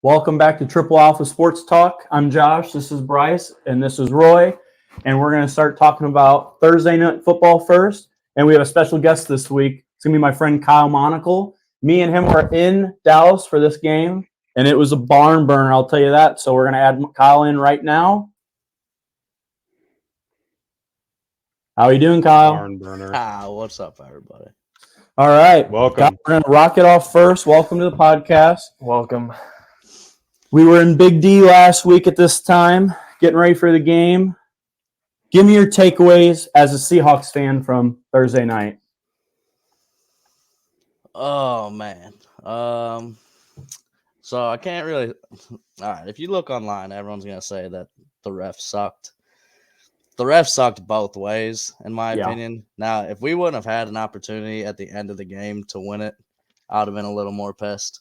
Welcome back to Triple Alpha Sports Talk. I'm Josh, this is Bryce, and this is Roy. And we're going to start talking about Thursday night football first. And we have a special guest this week. It's going to be my friend Kyle Monacle. Me and him were in Dallas for this game, and it was a barn burner, I'll tell you that. So we're going to add Kyle in right now. How are you doing, Kyle? Barn burner. What's up, everybody? All right. Welcome. Kyle, we're going to rock it off first. Welcome to the podcast. Welcome. We were in Big D last week at this time, getting ready for the game. Give me your takeaways as a Seahawks fan from Thursday night. Oh, man. So I can't really – all right, if you look online, everyone's going to say that the ref sucked. The ref sucked both ways, in my opinion. Now, if we wouldn't have had an opportunity at the end of the game to win it, I would have been a little more pissed.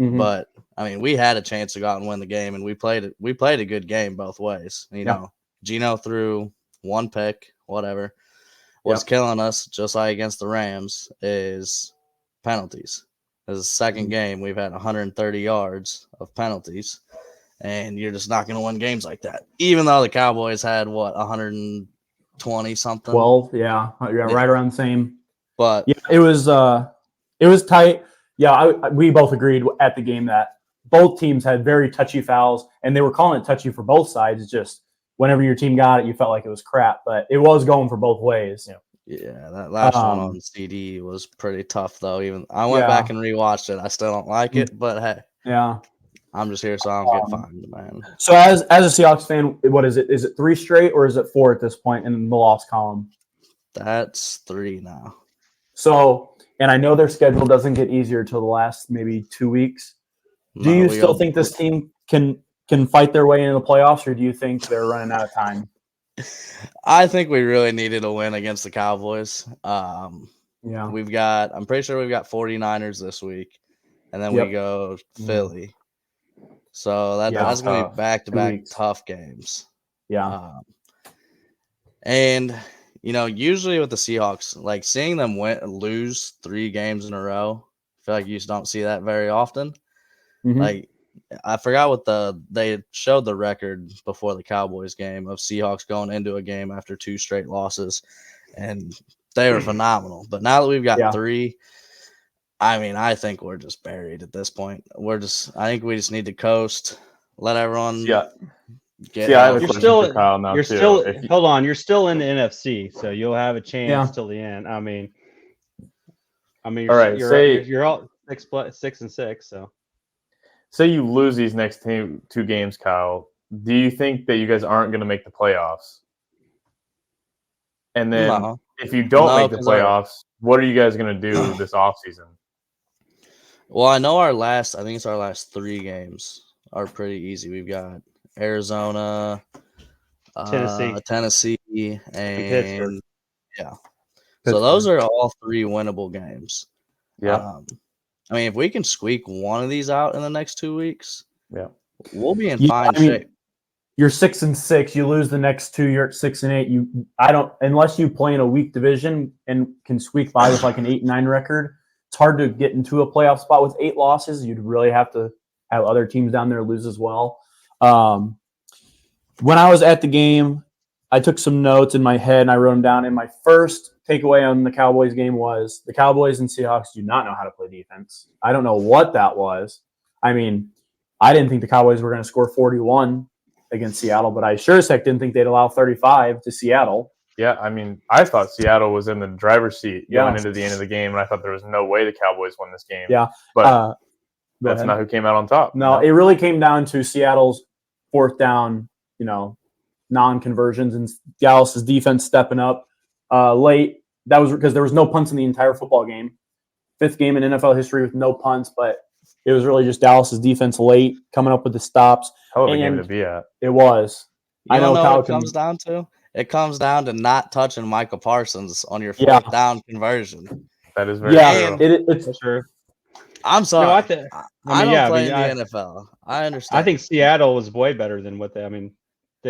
Mm-hmm. But I mean, we had a chance to go out and win the game, and we played it. We played a good game both ways. You know, Geno threw one pick, whatever. What's killing us, just like against the Rams, is penalties. This is the second game we've had 130 yards of penalties, and you're just not going to win games like that. Even though the Cowboys had 120 something, 12, right around the same. But it was tight. Yeah, we both agreed at the game that both teams had very touchy fouls, and they were calling it touchy for both sides. It's just whenever your team got it, you felt like it was crap, but it was going for both ways. Yeah, that last one on CD was pretty tough, though. Even I went back and rewatched it. I still don't like it, but hey, I'm just here so I don't get fined, man. So as a Seahawks fan, what is it? Is it 3 straight or is it 4 at this point in the loss column? That's 3 now. So. And I know their schedule doesn't get easier till the last maybe 2 weeks. Do you still think this team can fight their way into the playoffs, or do you think they're running out of time? I think we really needed a win against the Cowboys. I'm pretty sure we've got 49ers this week, and then we go Philly. So that's going to be back-to-back tough games. Yeah. And – you know, usually with the Seahawks, like seeing them lose 3 games in a row, I feel like you just don't see that very often. Mm-hmm. Like, I forgot they showed the record before the Cowboys game of Seahawks going into a game after 2 straight losses, and they were phenomenal. But now that we've got 3, I mean, I think we're just buried at this point. I think we just need to coast, let everyone. Yeah. You're still hold on. You're still in the NFC, so you'll have a chance till the end. I mean, all right. You're all 6-6. So, say you lose these next 2 games, Kyle. Do you think that you guys aren't going to make the playoffs? And then, if you don't make the playoffs, what are you guys going to do this offseason? Well, I know our last 3 games are pretty easy. We've got Arizona, Tennessee, and Pittsburgh. So those are all 3 winnable games. Yeah. I mean, if we can squeak one of these out in the next 2 weeks, we'll be in fine shape. Mean, you're 6-6. You lose the next 2. You're at 6-8. Unless you play in a weak division and can squeak by with like an 8-9 record. It's hard to get into a playoff spot with 8 losses. You'd really have to have other teams down there lose as well. When I was at the game, I took some notes in my head and I wrote them down. And my first takeaway on the Cowboys game was the Cowboys and Seahawks do not know how to play defense. I don't know what that was. I mean, I didn't think the Cowboys were going to score 41 against Seattle, but I sure as heck didn't think they'd allow 35 to Seattle. Yeah, I mean, I thought Seattle was in the driver's seat going into the end of the game, and I thought there was no way the Cowboys won this game. Yeah, but that's not who came out on top. No, it really came down to Seattle's 4th down, non-conversions and Dallas's defense stepping up late. That was because there was no punts in the entire football game. 5th game in NFL history with no punts, but it was really just Dallas's defense late coming up with the stops. Hell of a game to be at. It was. I know what it comes down to? It comes down to not touching Michael Parsons on your 4th down conversion. That is very true. It's true. I'm sorry. No, I don't play in the NFL. I understand. I think Seattle was way better than what they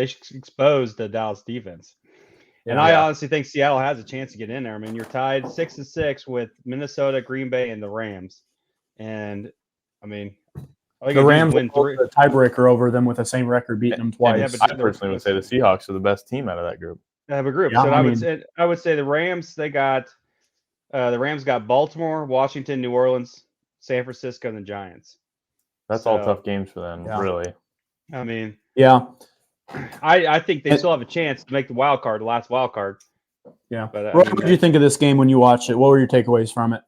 exposed the Dallas defense. And I honestly think Seattle has a chance to get in there. I mean, you're tied 6-6 with Minnesota, Green Bay, and the Rams. And I mean, All you The gotta do is Rams win pulled three. the tiebreaker over them with the same record, beating them twice. Yeah, I but personally would say the Seahawks are the best team out of that group. They have a group. Yeah, So I I would say the Rams. They got the Rams got Baltimore, Washington, New Orleans, San Francisco, and the Giants. That's all So, tough games for them, Yeah. really. I mean, Yeah, I think they still have a chance to make the wild card, the last wild card. yeah. But Roy, what did you think of this game when you watched it? What were your takeaways from it?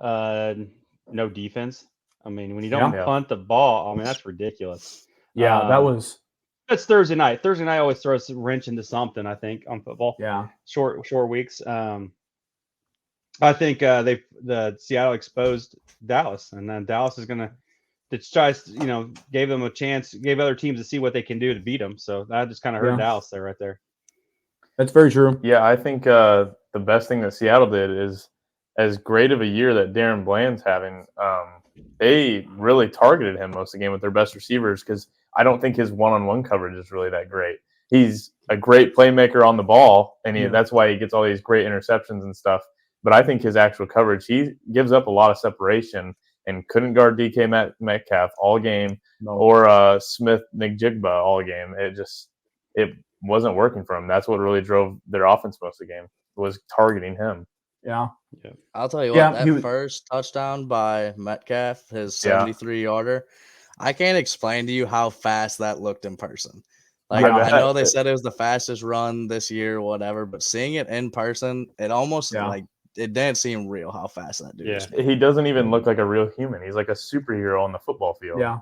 No defense. I mean, when you don't Yeah. punt the ball, I mean that's ridiculous. Yeah, that was That's Thursday night. Thursday night always throws a wrench into something. I think on football. yeah. Short weeks. I think the Seattle exposed Dallas, and then Dallas is gonna try, gave them a chance, gave other teams to see what they can do to beat them. So that just kind of hurt Yeah. Dallas there, right there. That's very true. Yeah, I think the best thing that Seattle did is as great of a year that Darren Bland's having. They really targeted him most of the game with their best receivers because I don't think his one-on-one coverage is really that great. He's a great playmaker on the ball, and that's why he gets all these great interceptions and stuff. But I think his actual coverage, he gives up a lot of separation and couldn't guard DK Metcalf all game or Smith Njigba all game. It wasn't working for him. That's what really drove their offense most of the game, was targeting him. Yeah. I'll tell you Yeah, what, that first touchdown by Metcalf, his 73-yarder, I can't explain to you how fast that looked in person. Like, I know they said it was the fastest run this year or whatever, but seeing it in person, it almost it didn't seem real how fast that dude was. He doesn't even look like a real human. He's like a superhero on the football field. Yeah.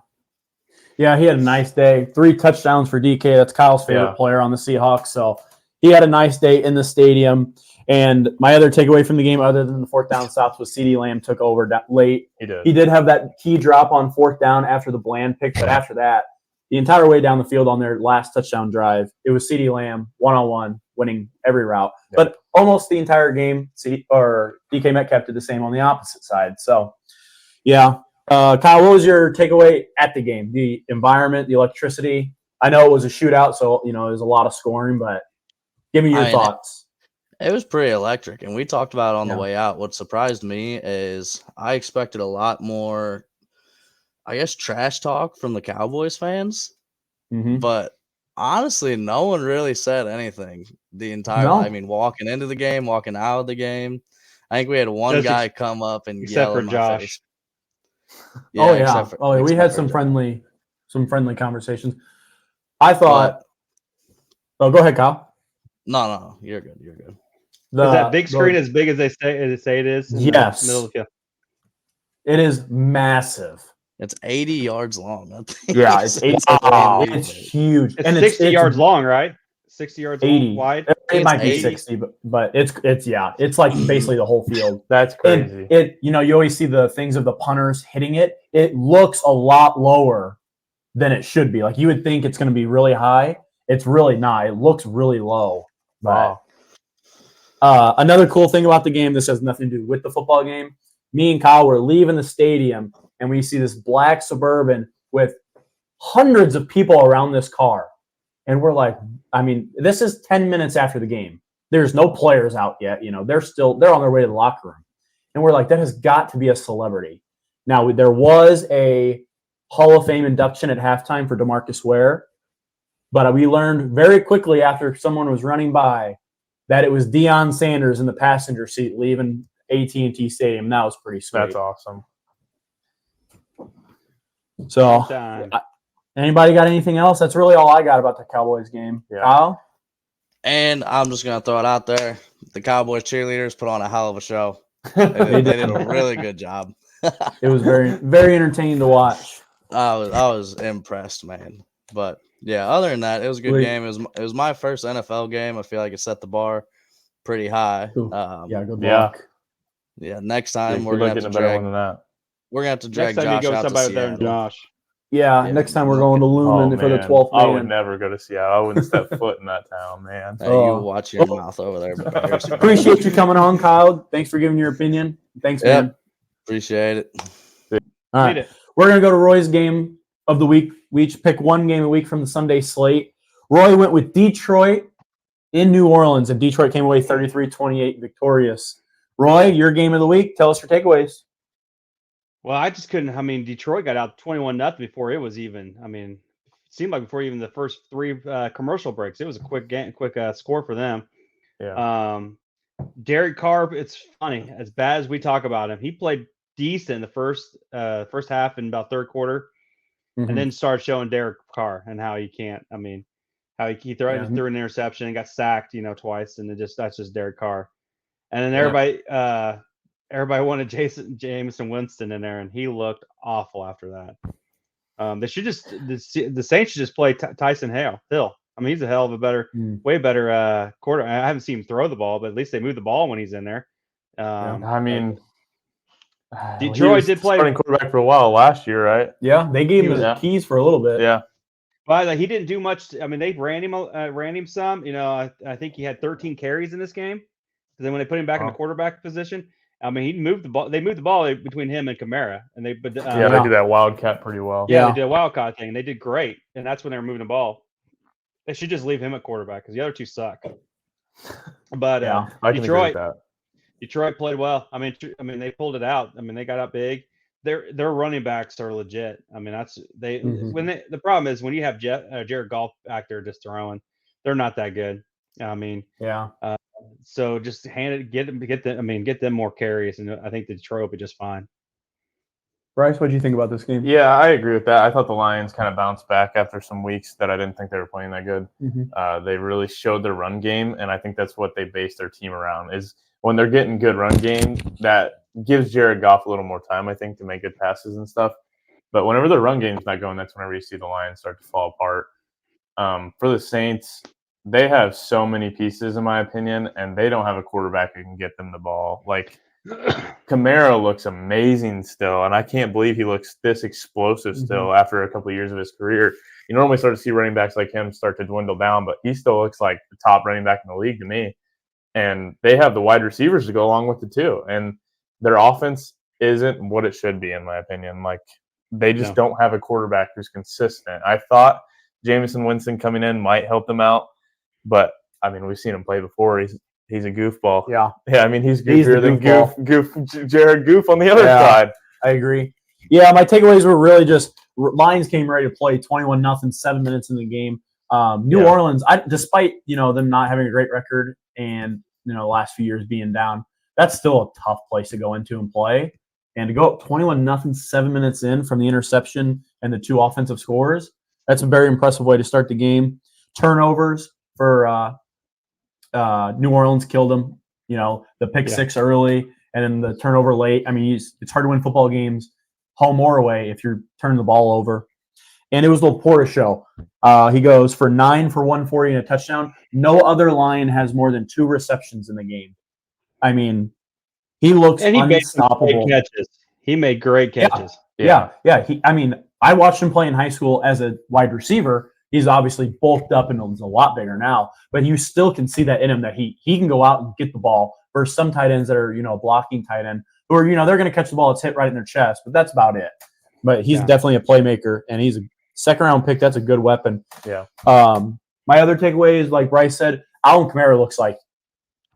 Yeah, he had a nice day. 3 touchdowns for DK. That's Kyle's favorite player on the Seahawks. So he had a nice day in the stadium. And my other takeaway from the game, other than the 4th down stops, was CeeDee Lamb took over late. He did have that key drop on 4th down after the Bland pick, but after that, the entire way down the field on their last touchdown drive, it was CeeDee Lamb one-on-one winning every route. Yeah. But almost the entire game, DK Metcalf did the same on the opposite side. So, yeah. Kyle, what was your takeaway at the game? The environment, the electricity? I know it was a shootout, so there's a lot of scoring, but give me your thoughts. It was pretty electric, and we talked about it on the way out. What surprised me is I expected a lot more, I guess, trash talk from the Cowboys fans, but honestly, no one really said anything the entire. I mean, walking into the game, walking out of the game, I think we had one guy come up and yell in my face. Yeah, we had some friendly conversations. I thought. Go ahead, Kyle. No, you're good. You're good. Is that big screen as big as they say it is? Yes. Middle of the field? It is massive. It's 80 yards long. I think. Yeah, it's 80. It's huge. It's 60 yards long, right? 60 yards 80. wide. It might be 60, but it's like basically the whole field. That's crazy. And you always see the things of the punters hitting it. It looks a lot lower than it should be. Like you would think it's going to be really high. It's really not. It looks really low. Wow. Another cool thing about the game, this has nothing to do with the football game. Me and Kyle were leaving the stadium, and we see this black Suburban with hundreds of people around this car. And we're like, I mean, this is 10 minutes after the game. There's no players out yet. They're on their way to the locker room. And we're like, that has got to be a celebrity. Now, there was a Hall of Fame induction at halftime for DeMarcus Ware. But we learned very quickly after someone was running by that it was Deion Sanders in the passenger seat leaving AT&T Stadium. That was pretty sweet. That's awesome. So, anybody got anything else? That's really all I got about the Cowboys game. Yeah. Kyle? And I'm just going to throw it out there. The Cowboys cheerleaders put on a hell of a show. They did a really good job. It was very, very entertaining to watch. I was impressed, man. But yeah, other than that, it was a good game. It was my first NFL game. I feel like it set the bar pretty high. Good luck. Yeah, next time we're gonna have to drag. We're gonna have to drag Josh out to Seattle. Josh. Yeah, next time we're going to Lumen for the 12th man. I would never go to Seattle. I wouldn't step foot in that town, man. Hey, you watch your mouth over there. Appreciate you coming on, Kyle. Thanks for giving your opinion. Thanks, man. Appreciate it. All right. We're going to go to Roy's game of the week. We each pick one game a week from the Sunday slate. Roy went with Detroit in New Orleans, and Detroit came away 33-28 victorious. Roy, your game of the week. Tell us your takeaways. Well, I just couldn't. I mean, Detroit got out 21-0 before it was even. I mean, it seemed like before even the first three commercial breaks, it was a quick game, quick score for them. Yeah. Derek Carr, it's funny. As bad as we talk about him, he played decent in the first half and about third quarter, and then started showing Derek Carr and how he can't. I mean, how he threw an interception and got sacked, twice, and that's just Derek Carr. And then everybody wanted Jameson Winston in there, and he looked awful after that. They should just the Saints should just play Tyson Hill. I mean, he's a hell of a way better quarter. I haven't seen him throw the ball, but at least they move the ball when he's in there. I mean, Detroit did play starting quarterback for a while last year, right? Yeah, they gave him the keys for a little bit. Yeah. But he didn't do much. I mean, they ran him some. I think he had 13 carries in this game. Then when they put him back in the quarterback position, I mean, he moved the ball. They moved the ball between him and Kamara, and they did that wildcat pretty well. Yeah, they did a wildcat thing. They did great, and that's when they were moving the ball. They should just leave him at quarterback because the other two suck. But I can agree with that. Detroit played well. I mean, they pulled it out. I mean, they got up big. Their running backs are legit. I mean, the problem is when you have Jared Goff back there just throwing, they're not that good. I mean, so just get them more carries, and I think the Detroit will be just fine. Bryce, what do you think about this game? Yeah, I agree with that. I thought the Lions kind of bounced back after some weeks that I didn't think they were playing that good. They really showed their run game, and I think that's what they base their team around is when they're getting good run game, that gives Jared Goff a little more time, I think, to make good passes and stuff. But whenever the run game's not going, that's whenever you see the Lions start to fall apart. For the Saints, they have so many pieces, in my opinion, and they don't have a quarterback who can get them the ball. Like, Kamara looks amazing still, and I can't believe he looks this explosive still after a couple of years of his career. You normally start to see running backs like him start to dwindle down, but he still looks like the top running back in the league to me. And they have the wide receivers to go along with it too. And their offense isn't what it should be, in my opinion. Like, they just don't have a quarterback who's consistent. I thought Jameson Winston coming in might help them out, but I mean, we've seen him play before. He's a goofball. Yeah. I mean, he's goofier than Jared Goof on the other side. I agree. Yeah, my takeaways were really just Lions came ready to play 21-0, 7 minutes in the game. New Orleans, despite them not having a great record and the last few years being down, that's still a tough place to go into and play. And to go up 21-0, 7 minutes in from the interception and the two offensive scores, that's a very impressive way to start the game. Turnovers for New Orleans killed them. The pick six early and then the turnover late. I mean, it's hard to win football games home or away if you're turning the ball over. And it was the Laporta show. He goes for 9 for 140 and a touchdown. No other Lion has more than 2 receptions in the game. I mean, he looks unstoppable. He made great catches. Yeah. I watched him play in high school as a wide receiver. He's obviously bulked up and is a lot bigger now, but you still can see that in him that he can go out and get the ball versus some tight ends that are, blocking tight end who are, they're going to catch the ball. It's hit right in their chest, but that's about it. But he's definitely a playmaker, and he's a second-round pick. That's a good weapon. Yeah. My other takeaway is, like Bryce said, Alvin Kamara looks like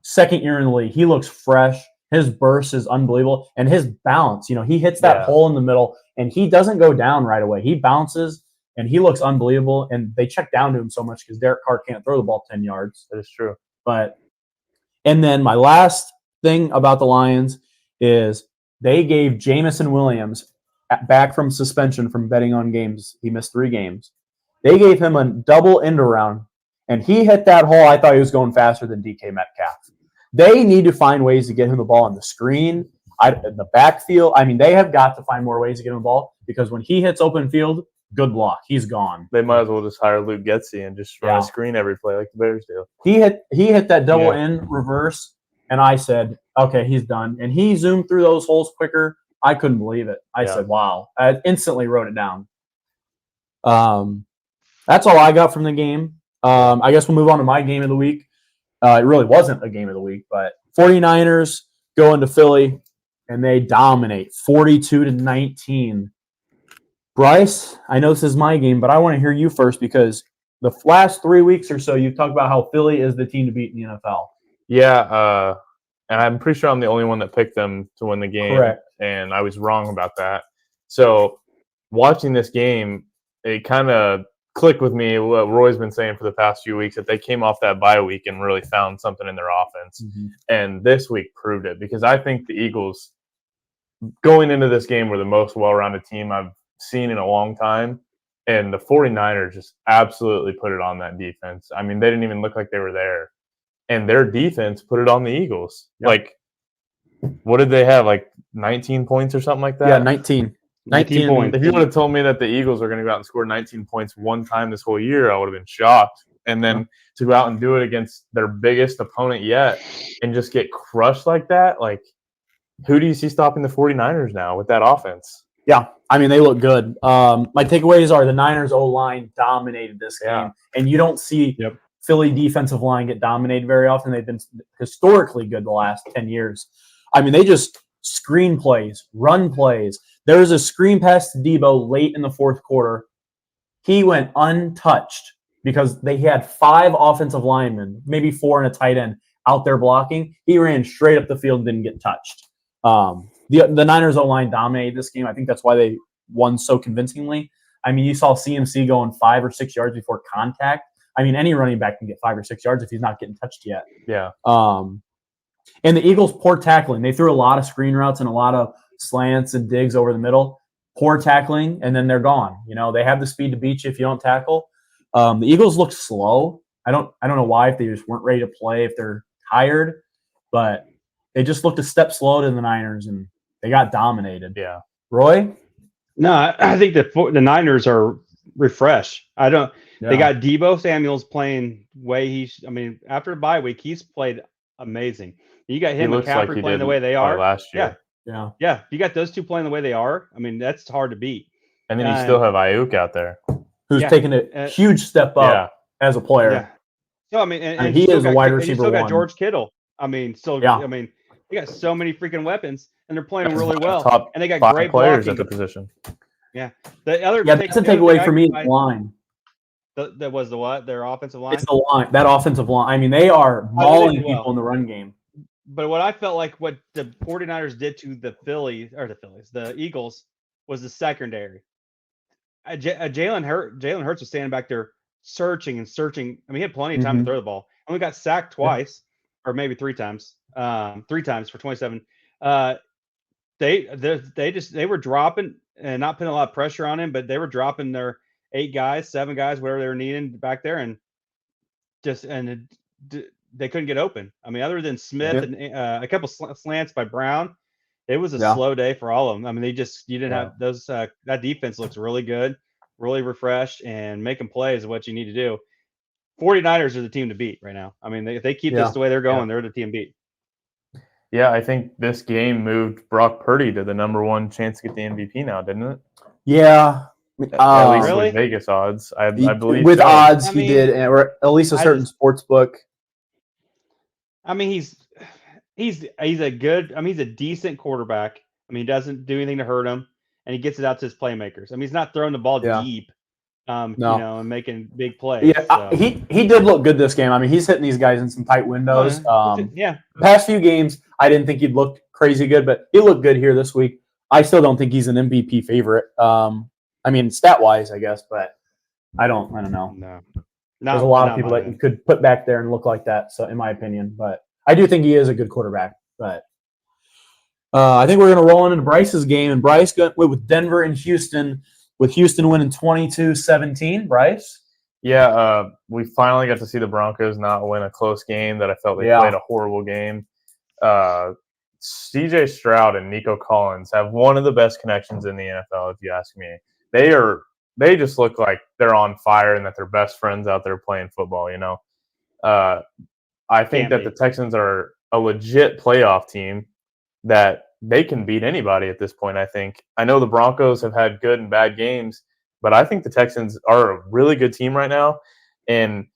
second year in the league. He looks fresh. His burst is unbelievable, and his balance. He hits that hole in the middle, and he doesn't go down right away. He bounces, and he looks unbelievable. And they check down to him so much because Derek Carr can't throw the ball 10 yards. That is true. And then my last thing about the Lions is they gave Jameson Williams back from suspension from betting on games. He missed 3 games. They gave him a double end around, and he hit that hole. I thought he was going faster than DK Metcalf. They need to find ways to get him the ball on the screen, the backfield. I mean, they have got to find more ways to get him the ball because when he hits open field, good luck. He's gone. They might as well just hire Luke Getsy and just run a screen every play like the Bears do. He hit that double end reverse, and I said, okay, he's done. And he zoomed through those holes quicker. I couldn't believe it. I said, wow. I instantly wrote it down. That's all I got from the game. I guess we'll move on to my game of the week. It really wasn't a game of the week, but 49ers go into Philly, and they dominate 42-19. Bryce, I know this is my game, but I want to hear you first because the last 3 weeks or so, you've talked about how Philly is the team to beat in the NFL. Yeah, and I'm pretty sure I'm the only one that picked them to win the game. Correct. And I was wrong about that. So watching this game, it kind of clicked with me what Roy's been saying for the past few weeks, that they came off that bye week and really found something in their offense. And this week proved it, because I think the Eagles going into this game were the most well-rounded team I've seen in a long time. And the 49ers just absolutely put it on that defense. I mean, they didn't even look like they were there. And their defense put it on the Eagles. Yep. Like, what did they have? Like 19 points or something like that? Yeah, 19 points. If you would have told me that the Eagles are going to go out and score 19 points one time this whole year, I would have been shocked. And then to go out and do it against their biggest opponent yet and just get crushed like that, like, who do you see stopping the 49ers now with that offense? Yeah, I mean, they look good. My takeaways are the Niners O-line dominated this game. Yeah. And you don't see Philly defensive line get dominated very often. They've been historically good the last 10 years. I mean, they just screen plays, run plays. There was a screen pass to Debo late in the fourth quarter. He went untouched because they had 5 offensive linemen, maybe 4 and a tight end out there blocking. He ran straight up the field and didn't get touched. The Niners O-line dominated this game. I think that's why they won so convincingly. I mean, you saw CMC going 5 or 6 yards before contact. I mean, any running back can get 5 or 6 yards if he's not getting touched yet. Yeah. And the Eagles, poor tackling. They threw a lot of screen routes and a lot of slants and digs over the middle. Poor tackling, and then they're gone. You know, they have the speed to beat you if you don't tackle. The Eagles look slow. I don't know why, if they just weren't ready to play, if they're tired, but they just looked a step slow to the Niners, and they got dominated. Yeah. Roy? No, I think the Niners are refreshed. They got Debo Samuel's playing after the bye week, he's played amazing. You got him and McCaffrey playing the way they are last year. Yeah. Yeah. You got those two playing the way they are. I mean, that's hard to beat. And then you still have Ayuk out there, who's taken a huge step up as a player. Yeah. So I mean, and he is a wide receiver. You still got one. George Kittle. I mean, they got so many freaking weapons, and they're playing really well. Top and they got 5 great players blocking. at the position. Yeah. The other that's a takeaway for me. The line. That was the what? Their offensive line. It's the line. That offensive line. I mean, they are mauling people in the run game. But what I felt like what the 49ers did to the Eagles was the secondary. Jalen Hurts was standing back there searching. I mean, he had plenty of time to throw the ball. Only got sacked twice, or maybe 3 times. 3 times for 27. They were dropping and not putting a lot of pressure on him, but they were dropping their 8 guys, 7 guys, whatever they were needing back there, and they couldn't get open. I mean, other than Smith and a couple slants by Brown, it was a slow day for all of them. I mean, you didn't have those. That defense looks really good, really refreshed, and making plays is what you need to do. 49ers are the team to beat right now. I mean, if they keep this the way they're going, they're the team to beat. Yeah, I think this game moved Brock Purdy to the #1 chance to get the MVP now, didn't it? Yeah. At least really? with Vegas odds, I believe. With so. odds, he did, or at least a certain sports book. I mean, he's a decent quarterback. I mean, he doesn't do anything to hurt him, and he gets it out to his playmakers. I mean, he's not throwing the ball deep, and making big plays. Yeah, so. he did look good this game. I mean, he's hitting these guys in some tight windows. The past few games, I didn't think he'd looked crazy good, but he looked good here this week. I still don't think he's an MVP favorite. I mean, stat-wise, I guess, but I don't know. No. There's a lot of people that you could put back there and look like that, so in my opinion. But I do think he is a good quarterback. But I think we're going to roll into Bryce's game. And Bryce went with Denver and Houston, with Houston winning 22-17. Bryce? Yeah, we finally got to see the Broncos not win a close game that I felt they played a horrible game. CJ Stroud and Nico Collins have one of the best connections in the NFL, if you ask me. They just look like they're on fire and that they're best friends out there playing football, you know. I think that the Texans are a legit playoff team that they can beat anybody at this point, I think. I know the Broncos have had good and bad games, but I think the Texans are a really good team right now. And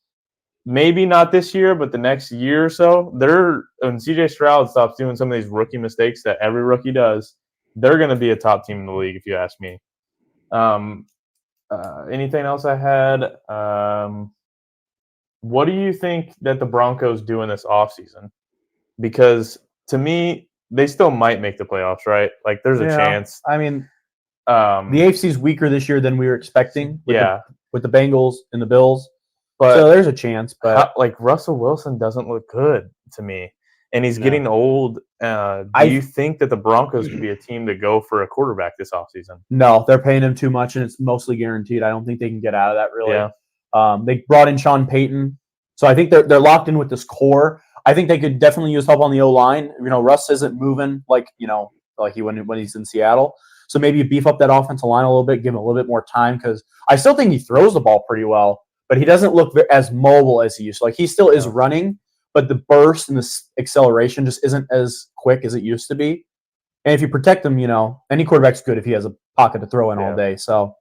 maybe not this year, but the next year or so, when CJ Stroud stops doing some of these rookie mistakes that every rookie does, they're going to be a top team in the league, if you ask me. Anything else I had? What do you think that the Broncos do in this offseason? Because to me, they still might make the playoffs, right? Like, there's a Yeah. chance. I mean, The the AFC's weaker this year than we were expecting. With the Bengals and the Bills, but so there's a chance. But like Russell Wilson doesn't look good to me, and he's No. getting old. Do you think that the Broncos could be a team to go for a quarterback this offseason? no, they're paying him too much, and it's mostly guaranteed. I don't think they can get out of that really. Yeah. They brought in Sean Payton, so I think they're locked in with this core. I think they could definitely use help on the O-line. Russ isn't moving like he when he's in Seattle. So maybe you beef up that offensive line a little bit, give him a little bit more time, because I still think he throws the ball pretty well, but he doesn't look as mobile as he used to. Like, he still is running, but the burst and the acceleration just isn't as quick as it used to be. And if you protect him, any quarterback's good if he has a pocket to throw in all day. So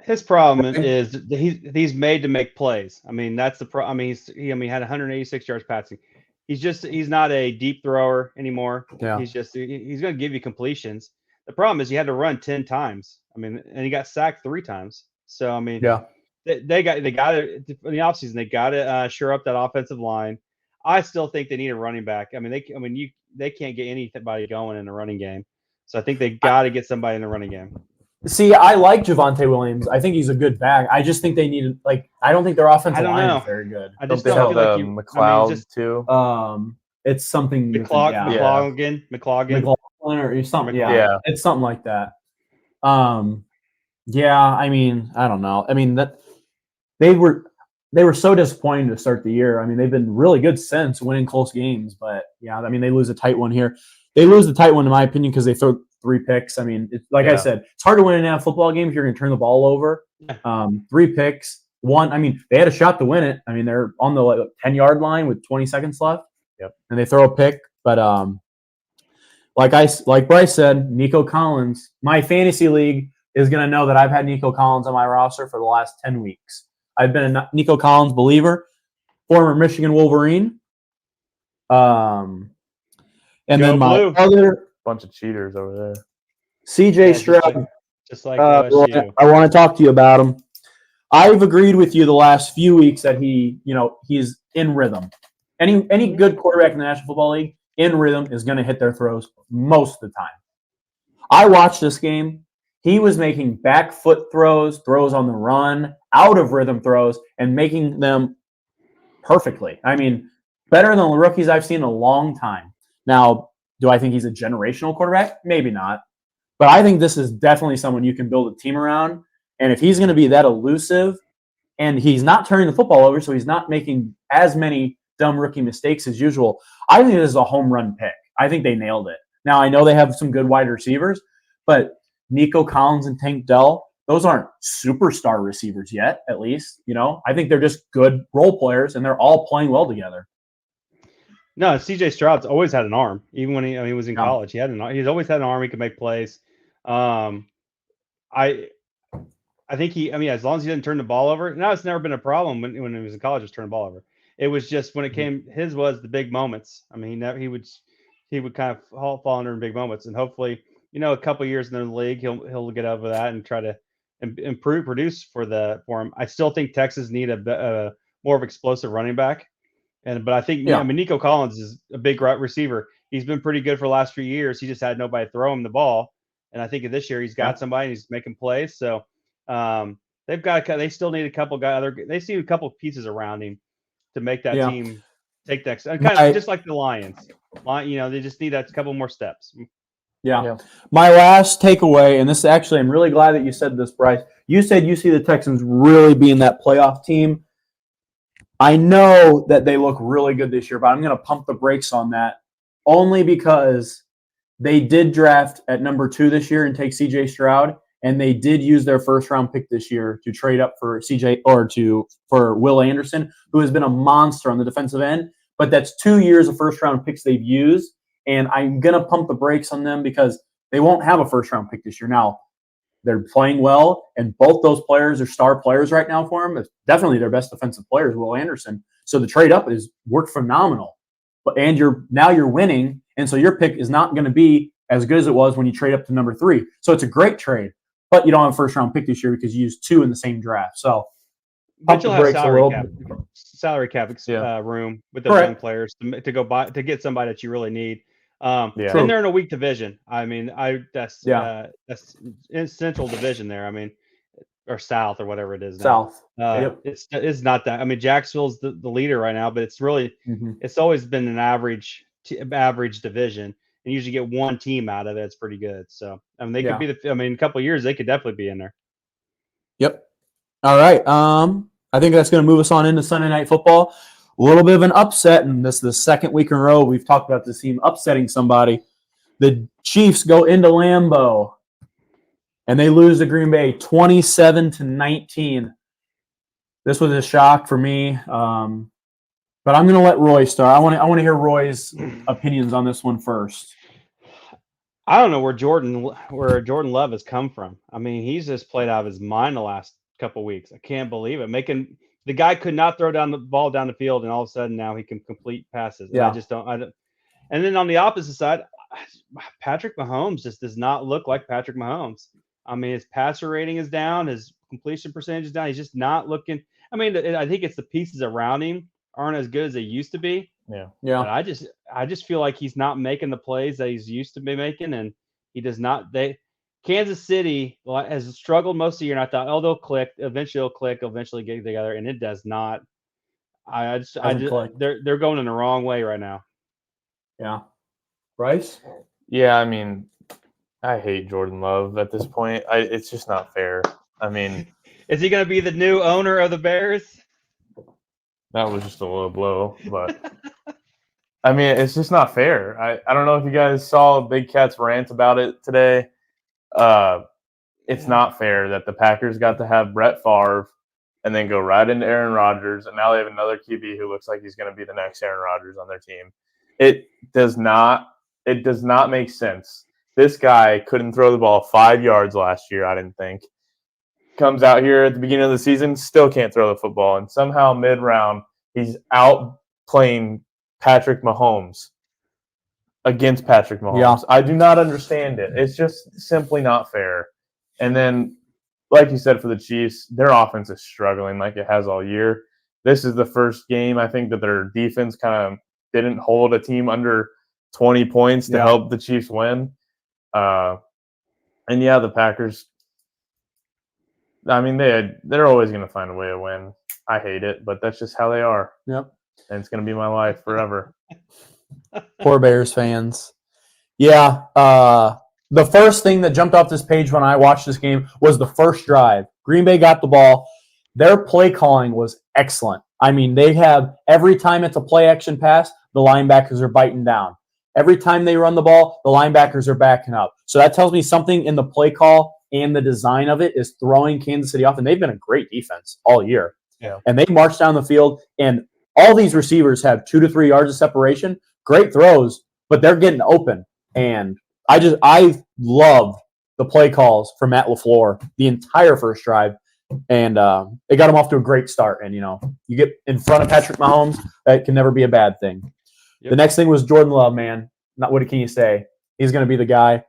his problem is that he's made to make plays. I mean, that's the problem. I mean, he had 186 yards passing. He's not a deep thrower anymore. Yeah. He's going to give you completions. The problem is he had to run 10 times. I mean, and he got sacked 3 times. So I mean, yeah, they got to in the offseason. They got to shore up that offensive line. I still think they need a running back. I mean, they can't get anybody going in the running game. So I think they got to get somebody in the running game. See, I like Javonte Williams. I think he's a good back. I just think they need I don't think their offensive line is very good. I just Don't they don't have feel like McLeod too? It's something McLaughlin. or something. Yeah. It's something like that. Yeah. I mean, I don't know. I mean that they were so disappointing to start the year. I mean, they've been really good since winning close games, but yeah, I mean, they lose a tight one here. They lose the tight one, in my opinion, because they throw 3 picks. I mean, I said, it's hard to win in a football game if you're going to turn the ball over. 3 picks. One, I mean, they had a shot to win it. I mean, they're on the 10-yard line with 20 seconds left. Yep. And they throw a pick. But like Bryce said, Nico Collins, my fantasy league is going to know that I've had Nico Collins on my roster for the last 10 weeks. I've been a Nico Collins believer, former Michigan Wolverine. And then my other bunch of cheaters over there. CJ Stroud. Just like LSU. I want to talk to you about him. I've agreed with you the last few weeks that he's in rhythm. Any good quarterback in the National Football League in rhythm is going to hit their throws most of the time. I watched this game. He was making back foot throws on the run, out of rhythm throws, and making them perfectly. I mean, better than the rookies I've seen in a long time. Now, do I think he's a generational quarterback? Maybe not. But I think this is definitely someone you can build a team around. And if he's going to be that elusive, and he's not turning the football over, so he's not making as many dumb rookie mistakes as usual, I think this is a home run pick. I think they nailed it. Now, I know they have some good wide receivers, but Nico Collins and Tank Dell, those aren't superstar receivers yet, at least. I think they're just good role players, and they're all playing well together. No, CJ Stroud's always had an arm. Even when he was in college, he's always had an arm. He could make plays. I think as long as he doesn't turn the ball over. Now, it's never been a problem when he was in college, just turn the ball over. It was just when it came, his was the big moments. I mean, he would kind of fall under in big moments, and hopefully, a couple of years in the league, he'll get over that and try to produce for him. I still think Texas need a more of explosive running back. But I think Nico Collins is a big receiver. He's been pretty good for the last few years. He just had nobody throw him the ball, and I think this year he's got somebody. And he's making plays. So they still need a couple guys. They see a couple pieces around him to make that team take next. Kind of just like the Lions. They just need a couple more steps. Yeah. My last takeaway, and this actually, I'm really glad that you said this, Bryce. You said you see the Texans really being that playoff team. I know that they look really good this year, but I'm going to pump the brakes on that only because they did draft at number 2 this year and take CJ Stroud, and they did use their first-round pick this year to trade up for for Will Anderson, who has been a monster on the defensive end. But that's 2 years of first-round picks they've used, and I'm going to pump the brakes on them because they won't have a first-round pick this year. Now, they're playing well, and both those players are star players right now for them. It's definitely their best defensive players, Will Anderson. So the trade up is worked phenomenal. And you're winning, and so your pick is not going to be as good as it was when you trade up to number 3. So it's a great trade, but you don't have a first round pick this year because you used 2 in the same draft. So but you'll have salary cap room with those young players to get somebody that you really need. Yeah. And they're in a weak division. I mean, that's in Central Division there. I mean, or South or whatever it is now. South. It's not that. I mean, Jacksonville's the leader right now, but it's really it's always been an average division, and usually get one team out of it. It's pretty good. So I mean, they could be in a couple of years they could definitely be in there. Yep. All right. I think that's going to move us on into Sunday Night Football. A little bit of an upset, and this is the second week in a row we've talked about this team upsetting somebody. The Chiefs go into Lambeau, and they lose to Green Bay 27-19. This was a shock for me, but I'm going to let Roy start. I want to hear Roy's opinions on this one first. I don't know where Jordan Love has come from. I mean, he's just played out of his mind the last couple of weeks. I can't believe it. The guy could not throw down the ball down the field, and all of a sudden now he can complete passes. Yeah. I don't. And then on the opposite side, Patrick Mahomes just does not look like Patrick Mahomes. I mean, his passer rating is down, his completion percentage is down. He's just not looking. I mean, I think it's the pieces around him aren't as good as they used to be. Yeah. But I just feel like he's not making the plays that he's used to be making, and he does not. Kansas City has struggled most of the year, and I thought, they'll click. Eventually, get together, and it does not. They're going in the wrong way right now. Yeah. Bryce? Yeah, I mean, I hate Jordan Love at this point. It's just not fair. I mean, is he going to be the new owner of the Bears? That was just a low blow, but I mean, it's just not fair. I don't know if you guys saw Big Cat's rant about it today. It's not fair that the Packers got to have Brett Favre and then go right into Aaron Rodgers, and now they have another QB who looks like he's going to be the next Aaron Rodgers on their team. It does not make sense. This guy couldn't throw the ball 5 yards last year, I didn't think. Comes out here at the beginning of the season, still can't throw the football, and somehow mid-round he's out playing Patrick Mahomes against Patrick Mahomes. Yeah. I do not understand it. It's just simply not fair. And then, like you said, for the Chiefs, their offense is struggling like it has all year. This is the first game, I think, that their defense kind of didn't hold a team under 20 points to help the Chiefs win. And, the Packers, I mean, they're always going to find a way to win. I hate it, but that's just how they are. Yep. And it's going to be my life forever. Poor Bears fans. Yeah. The first thing that jumped off this page when I watched this game was the first drive. Green Bay got the ball. Their play calling was excellent. I mean, they have every time it's a play action pass, the linebackers are biting down. Every time they run the ball, the linebackers are backing up. So that tells me something in the play call and the design of it is throwing Kansas City off. And they've been a great defense all year. Yeah. And they march down the field, and all these receivers have 2 to 3 yards of separation. Great throws, but they're getting open. And I love the play calls for Matt LaFleur the entire first drive. And it got him off to a great start. And, you get in front of Patrick Mahomes, that can never be a bad thing. Yep. The next thing was Jordan Love, man. What can you say? He's going to be the guy.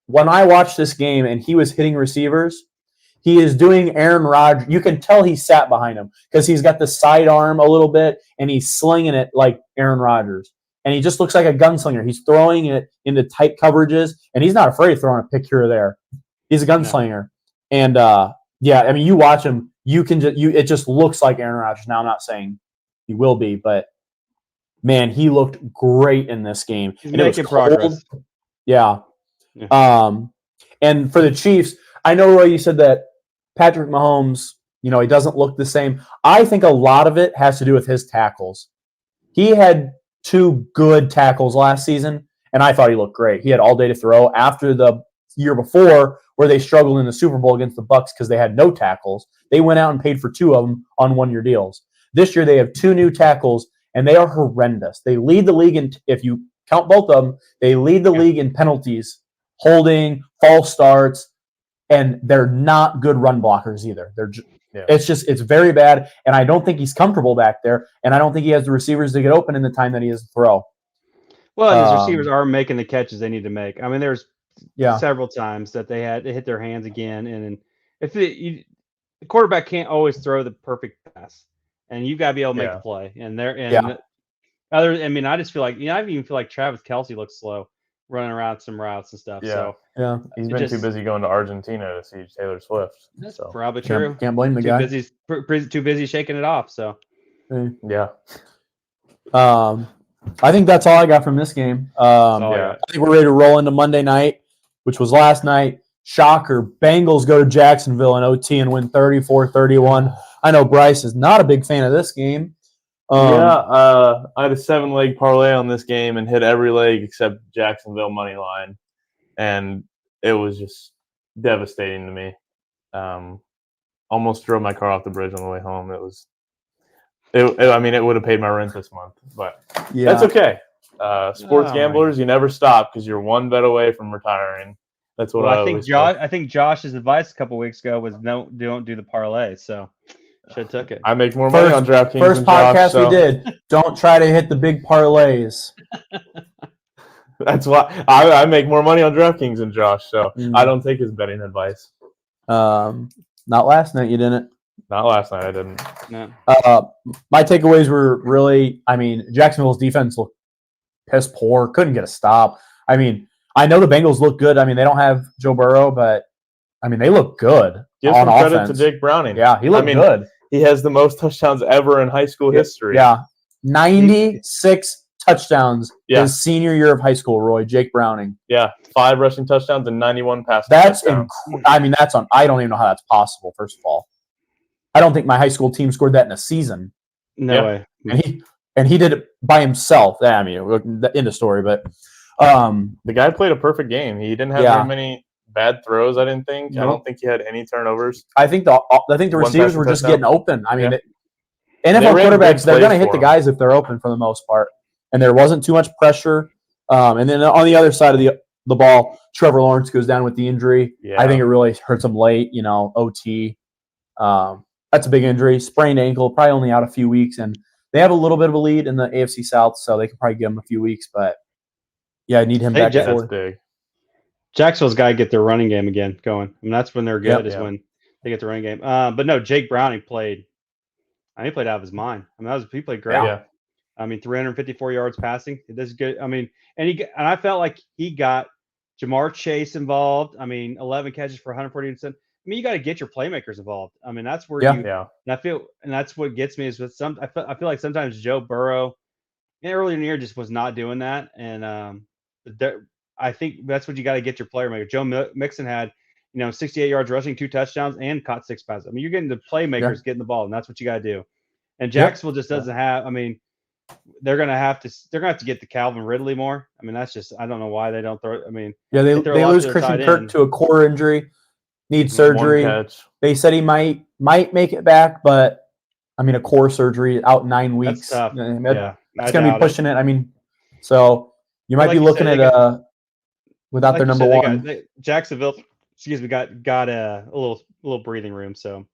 When I watched this game and he was hitting receivers, he is doing Aaron Rodgers. You can tell he sat behind him because he's got the side arm a little bit and he's slinging it like Aaron Rodgers. And he just looks like a gunslinger. He's throwing it into tight coverages, and he's not afraid of throwing a pick here or there. He's a gunslinger. And, I mean, you watch him, it just looks like Aaron Rodgers. Now, I'm not saying he will be, but, man, he looked great in this game. He's making progress. Yeah. And for the Chiefs, I know, Roy, you said that Patrick Mahomes, he doesn't look the same. I think a lot of it has to do with his tackles. He had 2 good tackles last season, and I thought he looked great. He had all day to throw after the year before where they struggled in the Super Bowl against the Bucs because they had no tackles. They went out and paid for 2 of them on 1-year deals. This year they have 2 new tackles, and they are horrendous. They lead the league in, if you count both of them, they lead the league in penalties, holding, false starts, and they're not good run blockers either. It's very bad, and I don't think he's comfortable back there, and I don't think he has the receivers to get open in the time that he has to throw. Well, and his receivers are making the catches they need to make. I mean, there's several times that they had to hit their hands again, and if the quarterback can't always throw the perfect pass, and you've got to be able to make the play. And I just feel like I even feel like Travis Kelce looks slow running around some routes and stuff. Yeah. So Yeah, He's It been too just- busy going to Argentina to see Taylor Swift. that's So probably true. can't blame the Too guy. busy, too busy shaking it off. So yeah, I think that's all I got from this game. that's all I yeah. got. I think we're ready to roll into Monday night, which was last night. Shocker. Bengals go to Jacksonville in OT and win 34-31. I know Bryce is not a big fan of this game. I had a 7-leg parlay on this game and hit every leg except Jacksonville money line, and it was just devastating to me. Almost drove my car off the bridge on the way home. It would have paid my rent this month, but Yeah. that's okay. Sports Oh, gamblers, you never stop because you're one bet away from retiring. That's what Well, I I think always say. I think Josh's advice a couple weeks ago was don't do the parlay. So should have took it. I make more money on DraftKings. First than Josh, podcast so we did. Don't try to hit the big parlays. That's why I make more money on DraftKings than Josh. So Mm. I don't take his betting advice. Not last night, you didn't. Not last night. I didn't. No. My takeaways were really, Jacksonville's defense looked piss poor, couldn't get a stop. I know the Bengals look good. They don't have Joe Burrow, but they look good Give on some credit offense. to Jake Browning. Yeah, he looked good. He has the most touchdowns ever in high school history. Yeah, 96 touchdowns Yeah. his senior year of high school. Roy Jake Browning. Yeah. 5 rushing touchdowns and 91 passing That's touchdowns. that's on. I don't even know how that's possible. First of all, I don't think my high school team scored that in a season. No Yeah. way. And he did it by himself. End of story. But The guy played a perfect game. He didn't have Yeah. very many bad throws, I didn't think. I Nope. don't think he had any turnovers. I think the One receivers passing were just touchdown. getting open. Yeah. NFL They ran quarterbacks, big they're going to plays hit for the him. guys if they're open for the most part. And there wasn't too much pressure. And then on the other side of the ball, Trevor Lawrence goes down with the injury. Yeah. I think it really hurts him late, OT. That's a big injury. Sprained ankle, probably only out a few weeks. And they have a little bit of a lead in the AFC South, so they can probably give him a few weeks. But, yeah, I need him Hey, back That's forward. big. Jacksonville's got to get their running game again going. That's when they're good. Yep. Is when they get the running game. But no, Jake Browning played. He played out of his mind. He played great. Yeah. 354 yards passing. This is good. And I felt like he got Jamar Chase involved. 11 catches for 140%. You got to get your playmakers involved. That's where Yeah. and that's what gets me is with I feel like sometimes Joe Burrow, earlier in the year, just was not doing that. And I think that's what you got to get your player maker. Joe Mixon had, 68 yards rushing, 2 touchdowns, and caught 6 passes. You're getting the playmakers getting the ball, and that's what you got to do. And Jacksonville just doesn't have. They're gonna have to get the Calvin Ridley more. That's just I don't know why they don't throw. Yeah, they throw a lot lose to their Christian tight Kirk end. to a core injury, needs surgery. One catch. They said he might make it back, but a core surgery out 9 weeks. tough. It's I going to be doubt it. pushing it. So you might Like be you looking said, at without Like their you number said, one. Jacksonville, got a little breathing room, so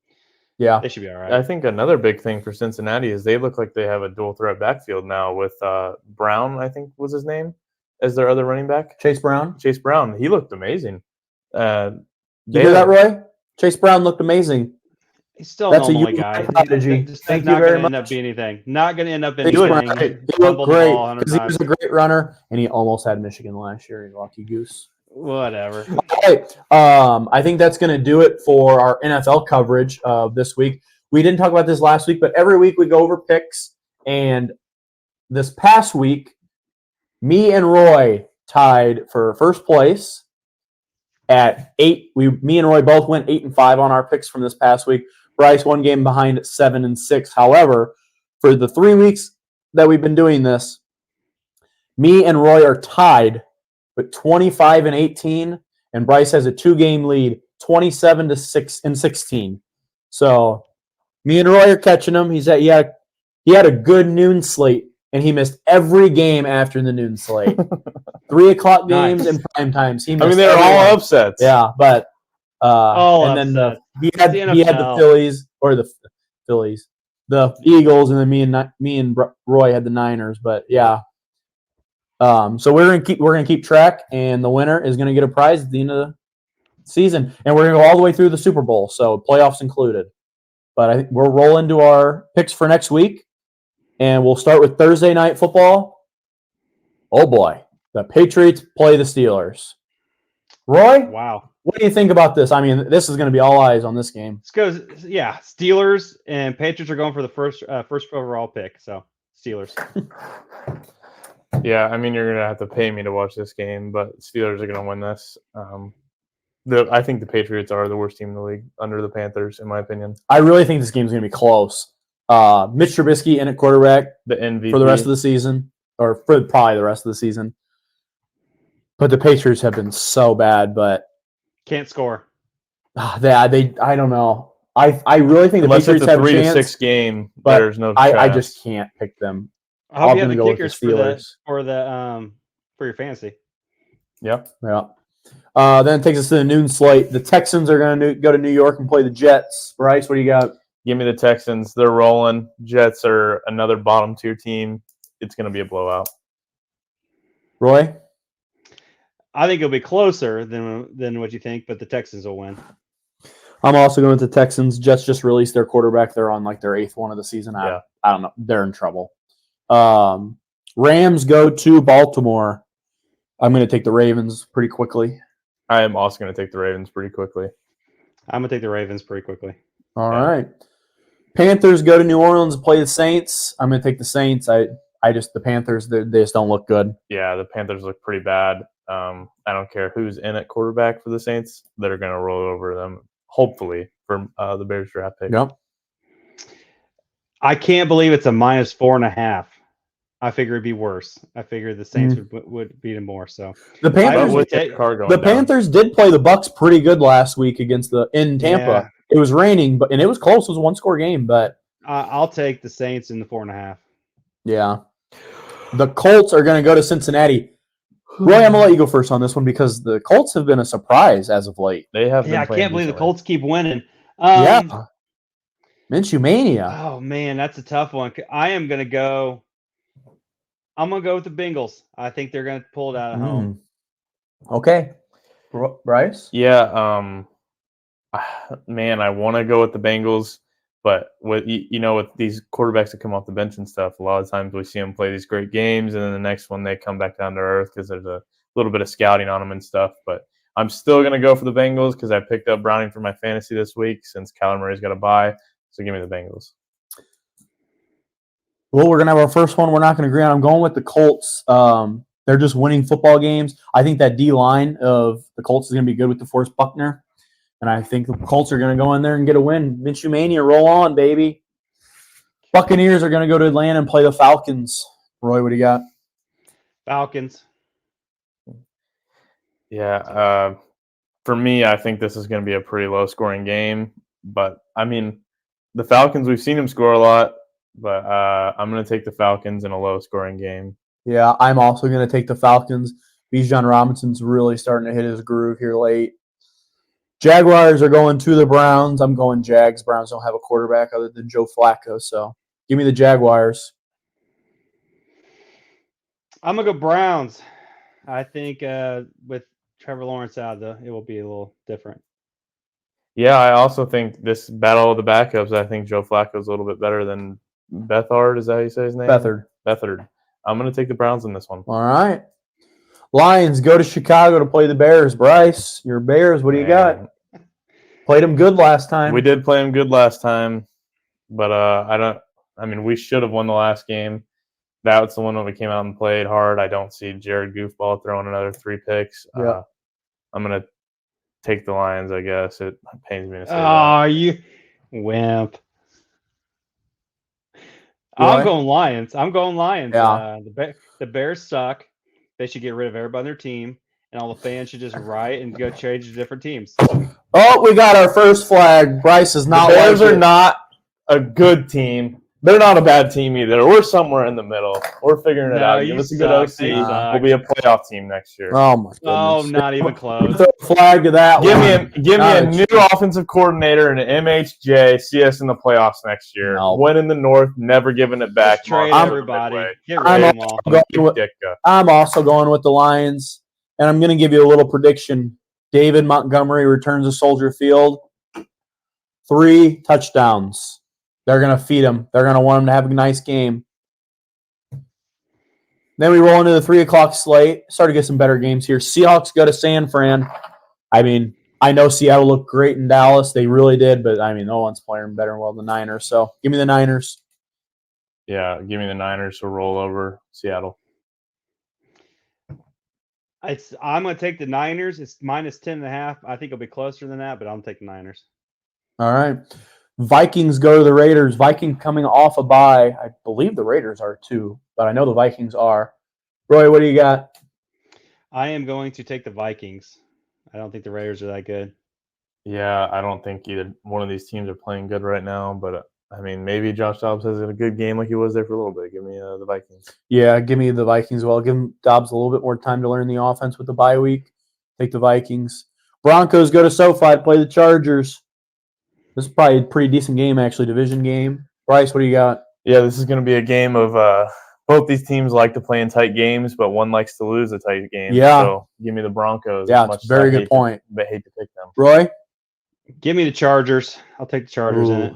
Yeah, they should be all right. I think another big thing for Cincinnati is they look like they have a dual threat backfield now with Brown, I think was his name, as their other running back. Chase Brown. Chase Brown, he looked amazing. You hear that, Roy? Chase Brown looked amazing. He's still That's a a normal huge guy. prodigy. Just Thank not you very going to end up much. being anything. Not going to end up He anything. looked great. He Fumbled looked the great ball 100 because he times. was a great runner, and he almost had Michigan last year. You lucky goose. Whatever. All right. I think that's going to do it for our NFL coverage of this week. We didn't talk about this last week, but every week we go over picks. And this past week, me and Roy tied for first place at 8. Me and Roy both went 8-5 on our picks from this past week. Bryce 1 game behind at 7-6. However, for the 3 weeks that we've been doing this, me and Roy are tied with 25-18, and Bryce has a 2-game lead, 27-6-16. So me and Roy are catching him. He had a good noon slate, and he missed every game after the noon slate. 3 o'clock games Nice. and prime times. He missed they're every all one. upsets. Yeah, but All and then upset. he had The the NFL. Phillies or the Phillies, the Eagles, and then me and Roy had the Niners. But yeah, so we're gonna keep track, and the winner is gonna get a prize at the end of the season, and we're gonna go all the way through the Super Bowl, so playoffs included. But I think we'll roll into our picks for next week. And we'll start with Thursday night football. Oh boy, the Patriots play the Steelers. Roy, Wow. what do you think about this? I mean, this is going to be all eyes on this game. Let's go. Yeah, Steelers and Patriots are going for the first overall pick. So Steelers. Yeah, I mean, you're gonna have to pay me to watch this game, but Steelers are gonna win this. I think the Patriots are the worst team in the league under the Panthers, in my opinion. I really think this game's going to be close. Mitch Trubisky in at quarterback The MVP for the rest of the season, or for probably the rest of the season. But the Patriots have been so bad, but Can't score. they I don't know. I really think the unless it's Patriots a have a 3-6 chance, game, but there's no. I chance. just can't pick them. I hope I'm you have gonna the go with the kickers Steelers. for your fantasy. Yeah. Yeah. Then it takes us to the noon slate. The Texans are going to go to New York and play the Jets. Bryce, what do you got? Give me the Texans. They're rolling. Jets are another bottom tier team. It's going to be a blowout. Roy? I think it'll be closer than what you think, but the Texans will win. I'm also going with the Texans. Jets just released their quarterback. They're on like their 8th one of the season. Yeah. I don't know. They're in trouble. Rams go to Baltimore. I'm going to take the Ravens pretty quickly. I am also going to take the Ravens pretty quickly. I'm gonna take the Ravens pretty quickly. All right. Panthers go to New Orleans and play the Saints. I'm going to take the Saints. The Panthers, they just don't look good. Yeah, the Panthers look pretty bad. I don't care who's in at quarterback for the Saints. They're going to roll over them, hopefully, for the Bears draft pick. Yep. I can't believe it's a -4.5. I figure it'd be worse. I figured the Saints would beat them more. So The But Panthers, with take- that car going the down. Panthers did play the Bucks pretty good last week in Tampa. Yeah. It was raining, and it was close. It was a 1-score game, but I'll take the Saints in the 4.5. yeah. The Colts are going to go to Cincinnati. Roy, I'm going to let you go first on this one because the Colts have been a surprise as of late. They have. Yeah, I been playing can't believe the decently. Colts keep winning. Yeah. Minshew Mania. Oh man, that's a tough one. I'm gonna go with the Bengals. I think they're gonna pull it out at home. Okay. Bryce? Yeah, man, I want to go with the Bengals, but with with these quarterbacks that come off the bench and stuff, a lot of times we see them play these great games, and then the next one they come back down to earth because there's a little bit of scouting on them and stuff. But I'm still going to go for the Bengals because I picked up Browning for my fantasy this week since Kyler Murray's got a bye. So give me the Bengals. Well, we're going to have our first one. We're not going to agree on. I'm going with the Colts. They're just winning football games. I think that D-line of the Colts is going to be good with DeForest Buckner. And I think the Colts are going to go in there and get a win. Minshew Mania, roll on, baby. Buccaneers are going to go to Atlanta and play the Falcons. Roy, what do you got? Falcons. Yeah, for me, I think this is going to be a pretty low-scoring game. But, I mean, the Falcons, we've seen them score a lot. But I'm going to take the Falcons in a low-scoring game. Yeah, I'm also going to take the Falcons. Bijan Robinson's really starting to hit his groove here late. Jaguars are going to the Browns. I'm going Jags. Browns don't have a quarterback other than Joe Flacco, so give me the Jaguars. I'm gonna go Browns. I think with Trevor Lawrence out, it will be a little different. Yeah, I also think this battle of the backups, I think Joe Flacco's a little bit better than Beathard. Is that how you say his name? Beathard. I'm going to take the Browns in this one. All right. Lions go to Chicago to play the Bears. Bryce, your Bears, what do you got? Played them good last time. We did play them good last time, but we should have won the last game. That's the one that we came out and played hard. I don't see Jared Goofball throwing another 3 picks. Yeah. I'm going to take the Lions, I guess. It pains me to say that. Oh, you wimp. Roy? I'm going Lions. Yeah. The Bears suck. They should get rid of everybody on their team, and all the fans should just riot and go change to different teams. Oh, we got our first flag. Bryce is not The Bears like are it. not a good team. They're not a bad team either. We're somewhere in the middle. We're figuring it No, out. you Give us a good suck. OC. They suck. We'll be a playoff team next year. Oh, my goodness. Oh, not even close. Throw a flag to that Give one. me a Not new offensive coordinator and an MHJ. See us in the playoffs next year. No. Win in the North, never giving it back. Just trade Mark everybody. Midway. Get rid I'm of them all. going with- Ditka. I'm also going with the Lions, and I'm going to give you a little prediction. David Montgomery returns to Soldier Field. 3 touchdowns. They're going to feed him. They're going to want him to have a nice game. Then we roll into the 3 o'clock slate. Start to get some better games here. Seahawks go to San Fran. I mean, I know Seattle looked great in Dallas. They really did, but I mean, no one's playing better well than the Niners. So give me the Niners. Yeah, give me the Niners to roll over Seattle. I'm going to take the Niners. It's minus 10.5. I think it'll be closer than that, but I'm taking Niners. All right. Vikings go to the Raiders. Vikings coming off a bye. I believe the Raiders are too, but I know the Vikings are. Roy, what do you got? I am going to take the Vikings. I don't think the Raiders are that good. Yeah, I don't think either one of these teams are playing good right now, but I mean, maybe Josh Dobbs has a good game like he was there for a little bit. Give me the Vikings. Yeah, give me the Vikings. Well, give Dobbs a little bit more time to learn the offense with the bye week. Take the Vikings. Broncos go to SoFi to play the Chargers. This is probably a pretty decent game, actually, division game. Bryce, what do you got? Yeah, this is going to be a game of both these teams like to play in tight games, but one likes to lose a tight game. Yeah. So give me the Broncos. Yeah, as much it's a very good point. I hate to pick them. Roy? Give me the Chargers. I'll take the Chargers in it.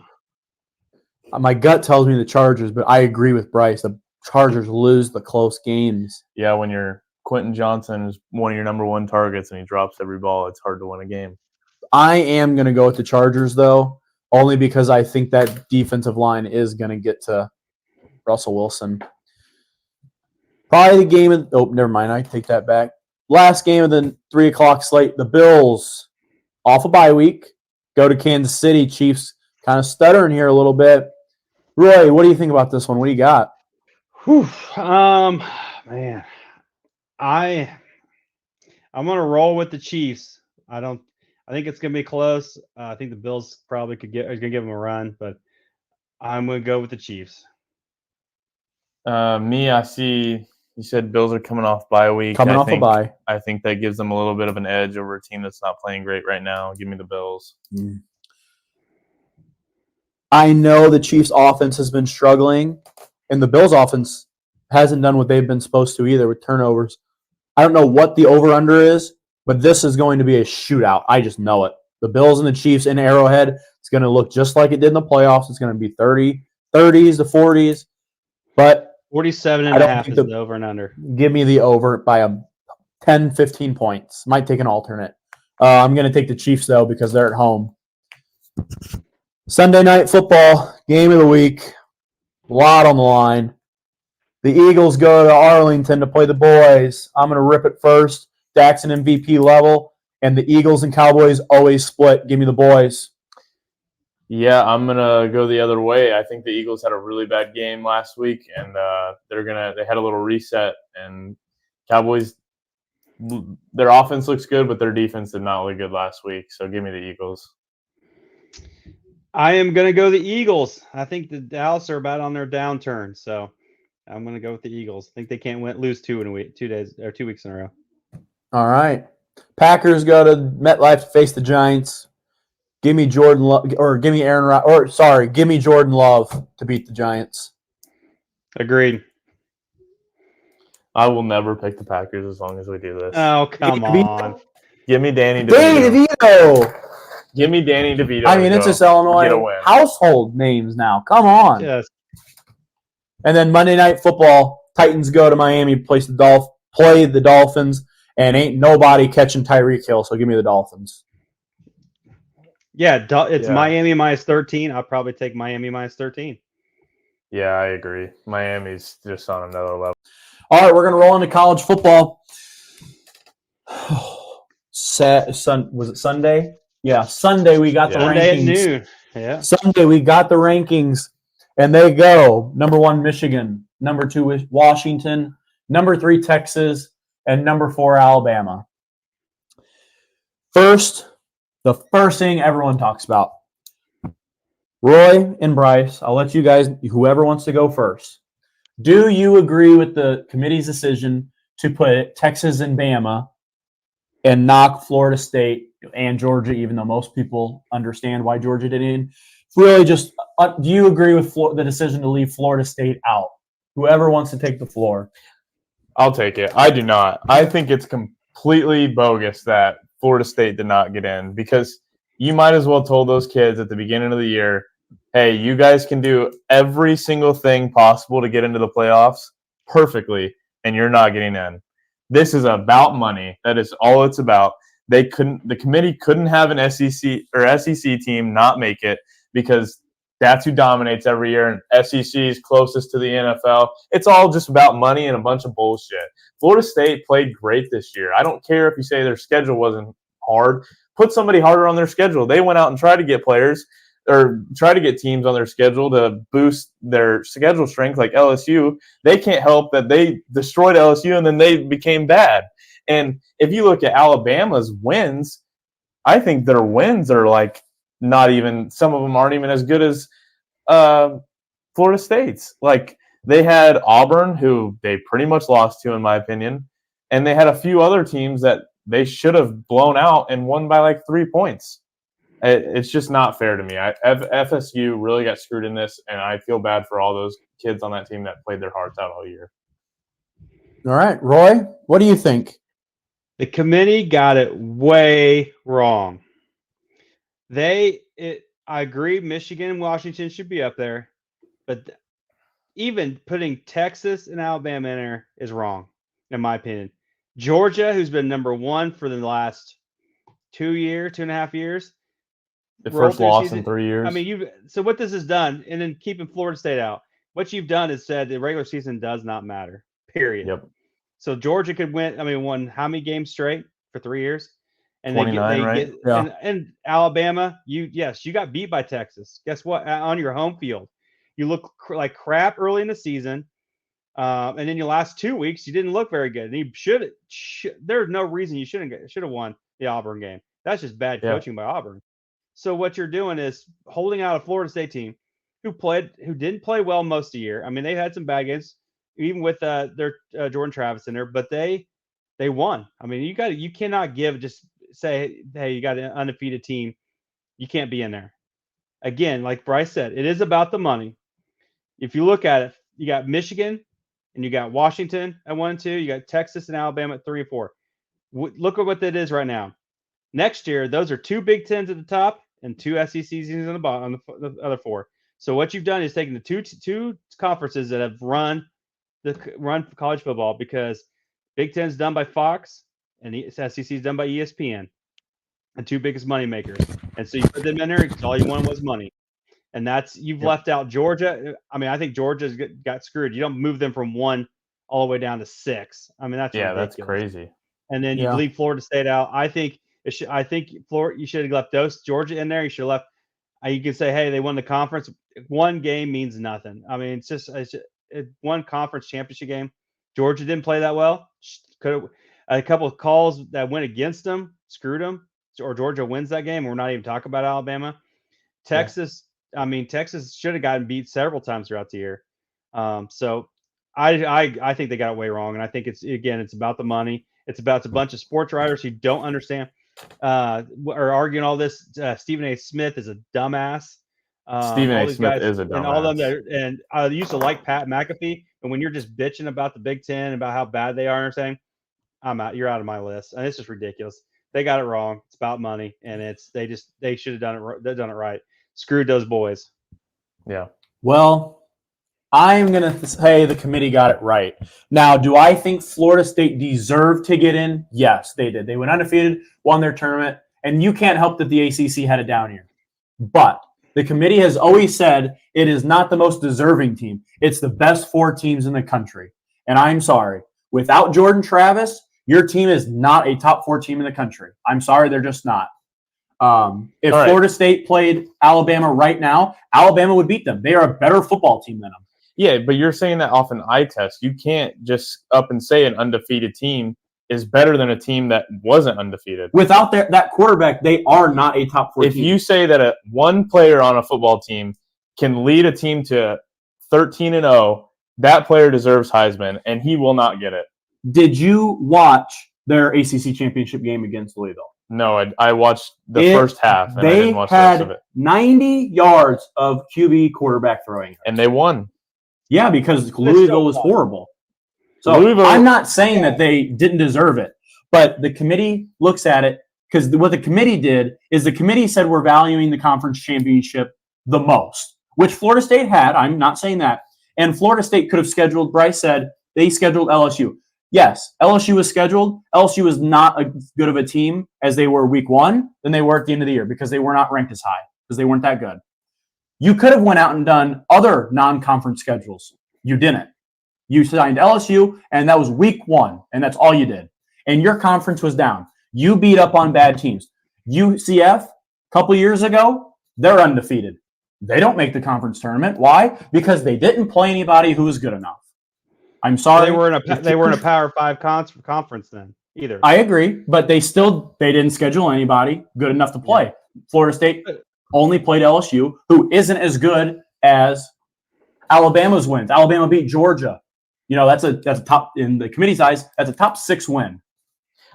My gut tells me the Chargers, but I agree with Bryce. The Chargers lose the close games. Yeah, when you're Quentin Johnson is one of your number one targets and he drops every ball, it's hard to win a game. I am going to go with the Chargers, though, only because I think that defensive line is going to get to Russell Wilson. Probably the game of – oh, never mind. I take that back. Last game of the 3 o'clock slate, the Bills off a bye week, go to Kansas City. Chiefs kind of stuttering here a little bit. Roy, what do you think about this one? What do you got? Whew. Man, I'm gonna roll with the Chiefs. I think it's gonna be close. I think the Bills probably are gonna give them a run, but I'm gonna go with the Chiefs. I see. You said Bills are coming off bye week. Coming off a bye. I think that gives them a little bit of an edge over a team that's not playing great right now. Give me the Bills. I know the Chiefs' offense has been struggling, and the Bills' offense hasn't done what they've been supposed to either with turnovers. I don't know what the over-under is, but this is going to be a shootout. I just know it. The Bills and the Chiefs in Arrowhead, it's going to look just like it did in the playoffs. It's going to be 30s to 40s, but 47.5 is the over and under. Give me the over by 10, 15 points. Might take an alternate. I'm going to take the Chiefs, though, because they're at home. Sunday night football, game of the week. A lot on the line. The Eagles go to Arlington to play the boys. I'm going to rip it first. Dak's an MVP level, and the Eagles and Cowboys always split. Give me the boys. Yeah, I'm gonna go the other way. I think the Eagles had a really bad game last week, and they had a little reset. And Cowboys, their offense looks good, but their defense did not look good last week. So give me the Eagles. I am gonna go the Eagles. I think the Dallas are about on their downturn, so I'm gonna go with the Eagles. I think they can't lose 2 weeks in a row. All right. Packers go to MetLife to face the Giants. Give me Jordan Love, or give me give me Jordan Love to beat the Giants. Agreed. I will never pick the Packers as long as we do this. Oh, come on. Give me Danny DeVito. Danny DeVito. Give me Danny DeVito. I mean, it's just Illinois household names now. Come on. Yes. And then Monday Night Football, Titans go to Miami, play the Dolphins, and ain't nobody catching Tyreek Hill, so give me the Dolphins. Yeah, it's Miami minus 13. I'll probably take Miami minus 13. Yeah, I agree. Miami's just on another level. All right, we're going to roll into college football. Was it Sunday? Yeah, Sunday we got the rankings. Sunday at noon. Yeah. Sunday we got the rankings, and they go number 1 Michigan, number 2 Washington, number 3 Texas, and number 4 Alabama. The first thing everyone talks about. Roy and Bryce, I'll let you guys, whoever wants to go first. Do you agree with the committee's decision to put Texas and Bama and knock Florida State and Georgia, even though most people understand why Georgia didn't? Really, just do you agree with the decision to leave Florida State out? Whoever wants to take the floor. I'll take it. I do not. I think it's completely bogus that Florida State did not get in, because you might as well told those kids at the beginning of the year, hey, you guys can do every single thing possible to get into the playoffs perfectly, and you're not getting in. This is about money. That is all it's about. The committee couldn't have an SEC team not make it because that's who dominates every year, and SEC is closest to the NFL. It's all just about money and a bunch of bullshit. Florida State played great this year. I don't care if you say their schedule wasn't hard. Put somebody harder on their schedule. They went out and tried to get players or try to get teams on their schedule to boost their schedule strength, like LSU. They can't help that they destroyed LSU and then they became bad. And if you look at Alabama's wins, I think their wins are like not even – some of them aren't even as good as Florida State's. Like they had Auburn, who they pretty much lost to, in my opinion, and they had a few other teams that they should have blown out and won by like 3 points. It's just not fair to me. FSU really got screwed in this, and I feel bad for all those kids on that team that played their hearts out all year. All right, Roy, what do you think? The committee got it way wrong. I agree, Michigan and Washington should be up there, but even putting Texas and Alabama in there is wrong, in my opinion. Georgia, who's been number one for the last 2.5 years. The first loss in 3 years. I mean, so what this has done, and then keeping Florida State out, what you've done is said the regular season does not matter, period. Yep. So Georgia could won how many games straight for 3 years? And 29, right? Yeah. And Alabama, you got beat by Texas. Guess what? On your home field. You look like crap early in the season. And then your last 2 weeks, you didn't look very good. And you there's no reason you should have won the Auburn game. That's just bad coaching by Auburn. So what you're doing is holding out a Florida State team who didn't play well most of the year. I mean, they had some bad games, even with their Jordan Travis in there, but they won. I mean, you cannot just say, hey, you got an undefeated team, you can't be in there. Again, like Bryce said, it is about the money. If you look at it, you got Michigan and you got Washington at 1 and 2. You got Texas and Alabama at 3 and 4. Look at what that is right now. Next year, those are 2 Big Tens at the top and 2 SEC teams on the bottom, on the other 4. So what you've done is taken the two conferences that have run college football, because Big Ten's done by Fox and the SEC is done by ESPN, and 2 biggest money makers. And so you put them in there because all you wanted was money. And you've left out Georgia. I mean, I think Georgia's got screwed. You don't move them from 1 all the way down to 6. I mean, that's ridiculous. That's crazy. And then you leave Florida State out. I think Florida. You should have left Georgia in there. You should have left. You can say, hey, they won the conference. 1 game means nothing. I mean, it's just one conference championship game. Georgia didn't play that well. Could have a couple of calls that went against them, screwed them, or Georgia wins that game. We're not even talking about Alabama. Texas. I mean, Texas should have gotten beat several times throughout the year. So I think they got it way wrong, and I think it's about the money. It's about a bunch of sports writers who don't understand are arguing all this. Stephen A. Smith is a dumbass. Stephen A. Smith is a dumbass. And all of them. And I used to like Pat McAfee, and when you're just bitching about the Big Ten, about how bad they are and saying, I'm out. You're out of my list. And it's just ridiculous. They got it wrong. It's about money, and they should have done it. They've done it right. Screwed those boys. Yeah. Well, I'm going to say the committee got it right. Now, do I think Florida State deserved to get in? Yes, they did. They went undefeated, won their tournament, and you can't help that the ACC had it down here. But the committee has always said it is not the most deserving team. It's the best 4 teams in the country. And I'm sorry. Without Jordan Travis, your team is not a top 4 team in the country. I'm sorry, they're just not. If Florida State played Alabama right now, Alabama would beat them. They are a better football team than them. Yeah, but you're saying that off an eye test. You can't just up and say an undefeated team is better than a team that wasn't undefeated. Without that quarterback, they are not a top 4 team. If you say that one player on a football team can lead a team to 13-0, that player deserves Heisman, and he will not get it. Did you watch their ACC championship game against Louisville? No, I watched the first half, and I didn't watch the rest of it. They had 90 yards of QB quarterback throwing. And they won. Yeah, because Louisville was horrible. So I'm not saying that they didn't deserve it, but the committee looks at it, because what the committee did is the committee said we're valuing the conference championship the most, which Florida State had. I'm not saying that. And Florida State could have scheduled, Bryce said, they scheduled LSU. Yes, LSU was scheduled. LSU was not as good of a team as they were week one than they were at the end of the year because they were not ranked as high because they weren't that good. You could have went out and done other non-conference schedules. You didn't. You signed LSU, and that was week one, and that's all you did. And your conference was down. You beat up on bad teams. UCF, a couple years ago, they're undefeated. They don't make the conference tournament. Why? Because they didn't play anybody who was good enough. I'm sorry. They were in a Power 5 conference then either. I agree, but they didn't schedule anybody good enough to play. Yeah. Florida State only played LSU, who isn't as good as Alabama's wins. Alabama beat Georgia. That's a top, in the committee's eyes, that's a top 6 win.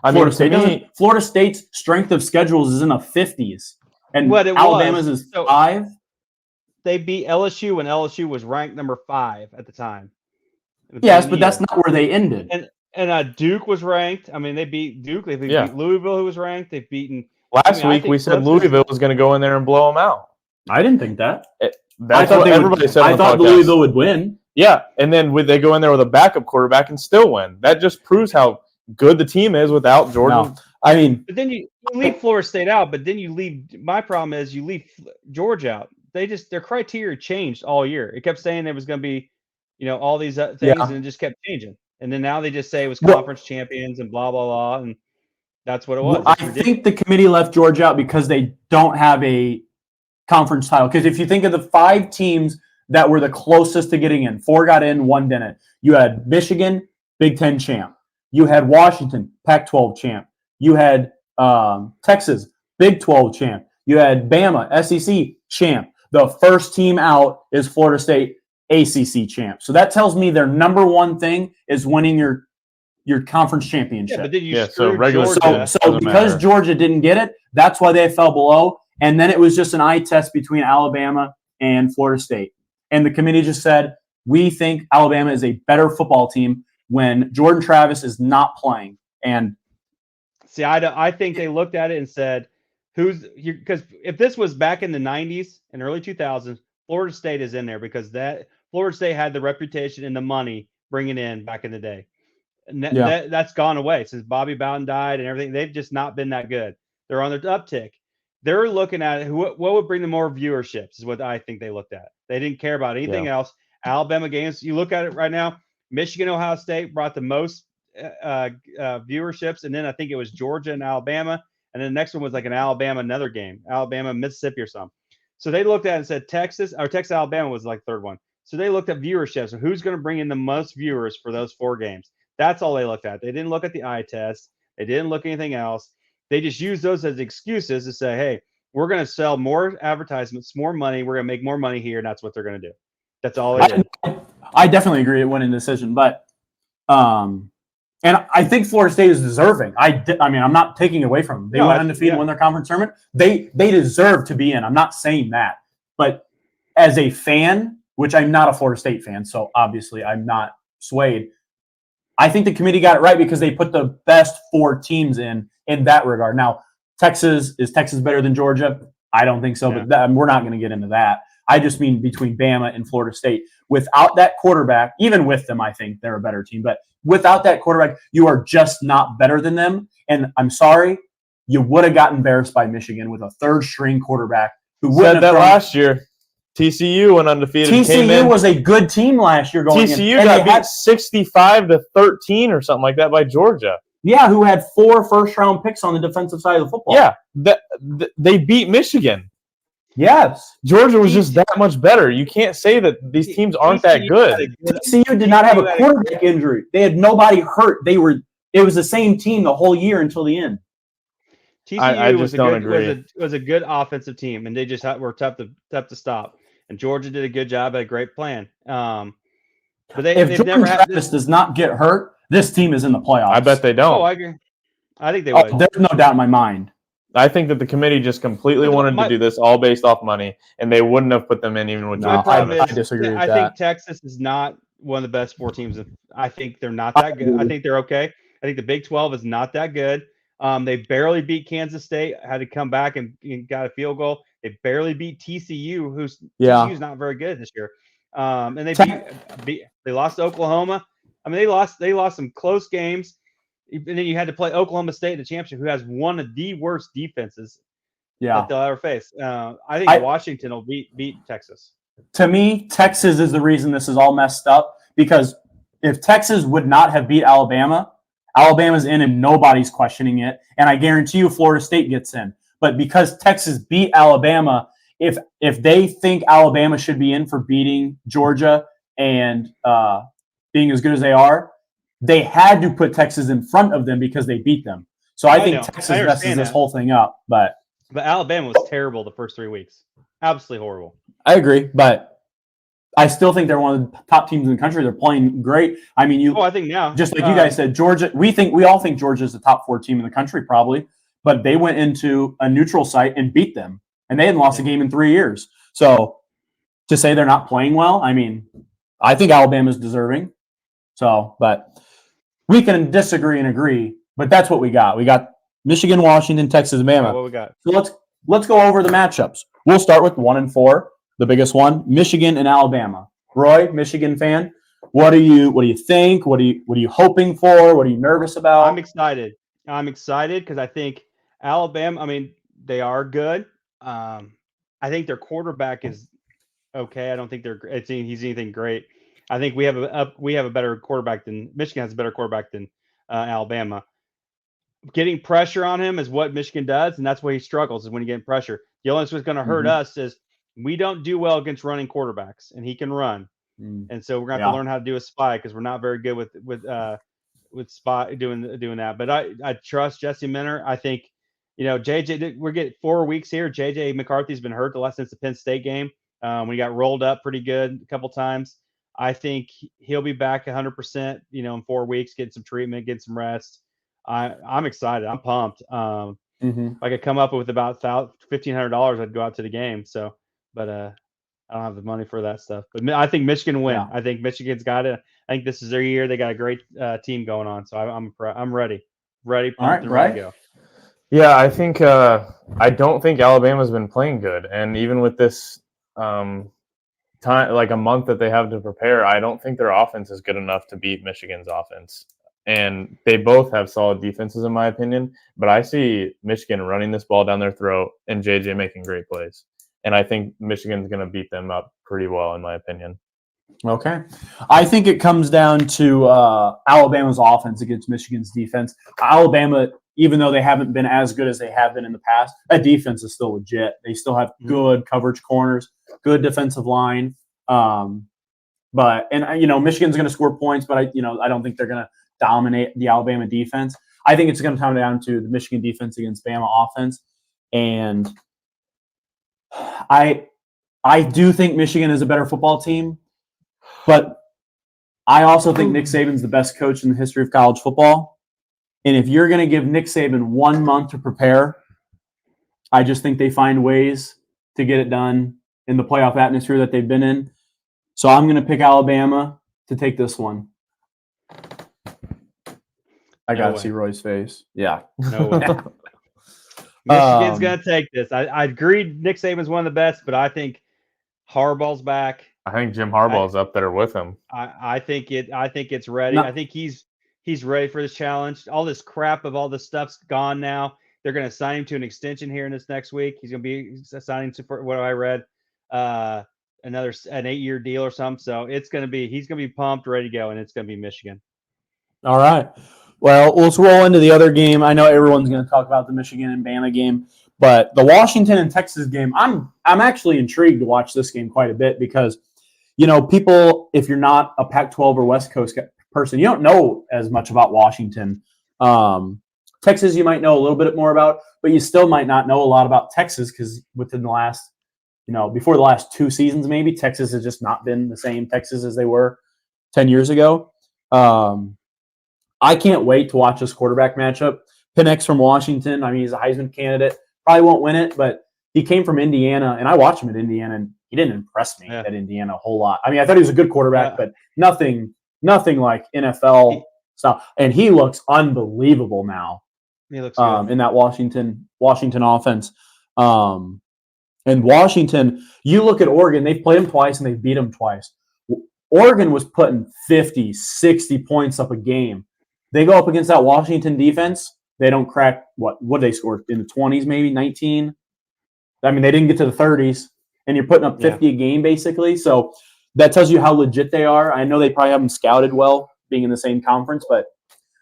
Florida State's strength of schedules is in the 50s, and Alabama's is 5. They beat LSU when LSU was ranked number 5 at the time. Yes, but that's not where they ended. And Duke was ranked. I mean, they beat Duke. They beat Louisville, who was ranked. They've beaten. Last week we said Louisville was going to go in there and blow them out. I didn't think that. I thought everybody said. I thought Louisville would win. Yeah, and then they go in there with a backup quarterback and still win. That just proves how good the team is without Jordan. No. I mean, but then you leave Florida State out, but then you leave. My problem is you leave Georgia out. Their criteria changed all year. It kept saying there was going to be, all these things, and it just kept changing. And then now they just say it was conference champions and blah blah blah, and that's what it was. I think the committee left Georgia out because they don't have a conference title. Because if you think of the 5 teams that were the closest to getting in, 4 got in, 1 didn't. You had Michigan, Big Ten champ. You had Washington, Pac-12 champ. You had Texas, Big 12 champ. You had Bama, SEC champ. The first team out is Florida State, ACC champ. So that tells me their number one thing is winning your conference championship. Yeah, but then so because Georgia didn't get it, that's why they fell below. And then it was just an eye test between Alabama and Florida State. And the committee just said, we think Alabama is a better football team when Jordan Travis is not playing. And see, I think they looked at it and said, because if this was back in the 90s and early 2000s, Florida State is in there because that Florida State had the reputation and the money bringing in back in the day. And that's gone away since Bobby Bowden died and everything. They've just not been that good. They're on their uptick. They're looking at what would bring them more viewerships is what I think they looked at. They didn't care about anything else. Alabama games, you look at it right now, Michigan, Ohio State brought the most viewerships, and then I think it was Georgia and Alabama, and then the next one was like an Alabama another game, Alabama Mississippi or something. So they looked at it and said Texas Alabama was like third one. So they looked at viewerships and who's going to bring in the most viewers for those 4 games. That's all they looked at. They didn't look at the eye test. They didn't look at anything else. They just used those as excuses to say, hey, we're going to sell more advertisements, more money. We're going to make more money here, and that's what they're going to do. That's all they did. I definitely agree it went in decision, but and I think Florida State is deserving. I mean, I'm not taking away from them. They went undefeated, won their conference tournament. They deserve to be in. I'm not saying that. But as a fan, which I'm not a Florida State fan, so obviously I'm not swayed, I think the committee got it right because they put the best 4 teams in that regard. Now, is Texas better than Georgia? I don't think so, but we're not going to get into that. I just mean between Bama and Florida State. Without that quarterback, even with them, I think they're a better team. But without that quarterback, you are just not better than them. And I'm sorry, you would have gotten embarrassed by Michigan with a third-string quarterback who wouldn't have that last year. TCU went undefeated. TCU was a good team last year. TCU got beat 65-13 or something like that by Georgia. Yeah, who had 4 first-round picks on the defensive side of the football. Yeah, they beat Michigan. Yes. Georgia was just that much better. You can't say that these teams aren't that good. TCU did not have a quarterback injury. They had nobody hurt. It was the same team the whole year until the end. TCU was a good offensive team, and they just were tough to stop. And Georgia did a good job, had a great plan. But if Jordan Travis does not get hurt, this team is in the playoffs. I bet they don't. Oh, I agree. I think they would. There's no doubt in my mind. I think that the committee just completely wanted to do this all based off money, and they wouldn't have put them in even with Jordan Travis. I disagree with that. I think Texas is not one of the best 4 teams. I think they're not that good. I think they're okay. I think the Big 12 is not that good. They barely beat Kansas State, had to come back and got a field goal. They barely beat TCU, TCU's not very good this year. And they lost to Oklahoma. I mean, they lost some close games, and then you had to play Oklahoma State in the championship, who has one of the worst defenses Yeah. that they'll ever face. I think Washington will beat Texas. To me, Texas is the reason this is all messed up, because if Texas would not have beat Alabama, Alabama's in and nobody's questioning it. And I guarantee you Florida State gets in. But because Texas beat Alabama, if they think Alabama should be in for beating Georgia and being as good as they are, they had to put Texas in front of them because they beat them. So I think Texas messes this whole thing up. But Alabama was terrible the first 3 weeks. Absolutely horrible. I agree, but I still think they're one of the top teams in the country. They're playing great. I mean, I think now, just like you guys said, Georgia. We all think Georgia is the top 4 team in the country, probably. But they went into a neutral site and beat them, and they hadn't lost a game in 3 years. So to say they're not playing well, I mean, I think Alabama's deserving. So, but we can disagree and agree. But that's what we got. We got Michigan, Washington, Texas, Bama. What we got? So let's go over the matchups. We'll start with 1 and 4, the biggest one, Michigan and Alabama. Roy, Michigan fan, what do you think? What are you hoping for? What are you nervous about? I'm excited because I think Alabama. I mean, they are good. I think their quarterback is okay. I don't think he's anything great. I think we have a better quarterback than Michigan has a better quarterback than Alabama. Getting pressure on him is what Michigan does, and that's where he struggles, is when you get pressure. The only thing that's going to hurt us is we don't do well against running quarterbacks, and he can run. And so we're going to have to learn how to do a spy, because we're not very good with spy doing that. But I trust Jesse Minter. I think, JJ, we're getting 4 weeks here. JJ McCarthy's been hurt since the Penn State game. We got rolled up pretty good a couple times. I think he'll be back 100%, in 4 weeks, getting some treatment, getting some rest. I'm excited. I'm pumped. If I could come up with about $1,500, I'd go out to the game. So, but I don't have the money for that stuff. But I think Michigan will win. Yeah. I think Michigan's got it. I think this is their year. They got a great team going on. So I'm ready. Ready to go. Yeah, I think I don't think Alabama's been playing good, and even with this time, like a month that they have to prepare, I don't think their offense is good enough to beat Michigan's offense. And they both have solid defenses, in my opinion. But I see Michigan running this ball down their throat and JJ making great plays. And I think Michigan's going to beat them up pretty well, in my opinion. Okay. I think it comes down to Alabama's offense against Michigan's defense. Alabama, even though they haven't been as good as they have been in the past, that defense is still legit. They still have good coverage corners, good defensive line. But Michigan's going to score points, but I don't think they're going to dominate the Alabama defense. I think it's going to come down to the Michigan defense against Bama offense. And I do think Michigan is a better football team, but I also think Nick Saban's the best coach in the history of college football. And if you're going to give Nick Saban 1 month to prepare, I just think they find ways to get it done in the playoff atmosphere that they've been in. So I'm going to pick Alabama to take this one. I got to see Roy's face. Yeah. No way. Michigan's going to take this. I agree Nick Saban's one of the best, but I think Harbaugh's back. I think Jim Harbaugh's up there with him. I think it's ready. No. I think he's ready for this challenge. All this crap of all this stuff's gone now. They're going to sign him to an extension here in this next week. He's going to be signing to, what I read, an 8-year deal or something. So he's going to be pumped, ready to go, and it's going to be Michigan. All right. Well, let's roll into the other game. I know everyone's going to talk about the Michigan and Bama game, but the Washington and Texas game, I'm actually intrigued to watch this game quite a bit because, people, if you're not a Pac-12 or West Coast person, you don't know as much about Washington. Texas, you might know a little bit more about, but you still might not know a lot about Texas because within the last, before the last 2 seasons, maybe Texas has just not been the same Texas as they were 10 years ago. I can't wait to watch this quarterback matchup. Penix from Washington, he's a Heisman candidate. Probably won't win it, but he came from Indiana, and I watched him at Indiana, and he didn't impress me at Indiana a whole lot. I thought he was a good quarterback, but nothing like NFL stuff. And he looks unbelievable now. He looks good. In that Washington offense. And Washington, you look at Oregon, they've played them twice, and they've beat them twice. Oregon was putting 50, 60 points up a game. They go up against that Washington defense. They don't crack what they scored in the 20s, maybe 19. I mean, they didn't get to the 30s, and you're putting up 50 a game basically. So that tells you how legit they are. I know they probably haven't scouted well being in the same conference, but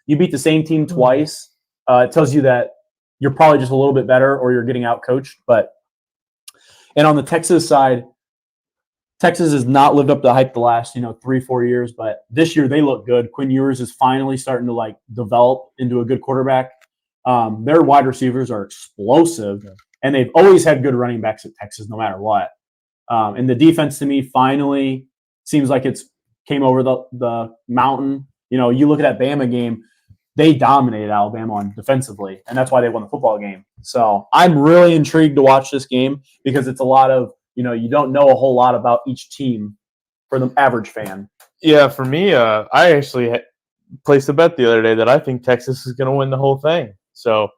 you beat the same team twice. It tells you that you're probably just a little bit better or you're getting out coached. And on the Texas side, Texas has not lived up to the hype the last, 3-4 years, but this year they look good. Quinn Ewers is finally starting to develop into a good quarterback. Their wide receivers are explosive, and they've always had good running backs at Texas, no matter what. And the defense, to me, finally seems like it's came over the mountain. You look at that Bama game, they dominated Alabama on defensively, and that's why they won the football game. So I'm really intrigued to watch this game because it's a lot of, you don't know a whole lot about each team for the average fan. Yeah, for me, I actually placed a bet the other day that I think Texas is going to win the whole thing. So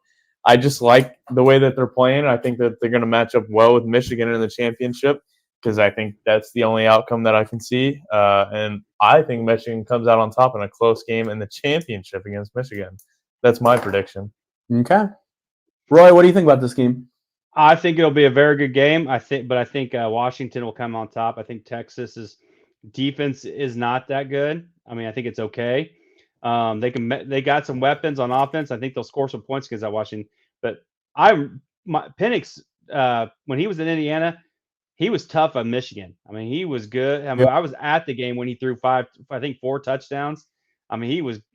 I just like the way that they're playing. I think that they're going to match up well with Michigan in the championship because I think that's the only outcome that I can see. And I think Michigan comes out on top in a close game in the championship against Michigan. That's my prediction. Okay. Roy, what do you think about this game? I think it'll be a very good game. I think Washington will come on top. I think Texas's defense is not that good. I mean, I think it's okay. They got some weapons on offense. I think they'll score some points against that Washington. But Penix, when he was in Indiana, he was tough on Michigan. I mean, he was good. I mean, I was at the game when he threw 4 touchdowns. I mean,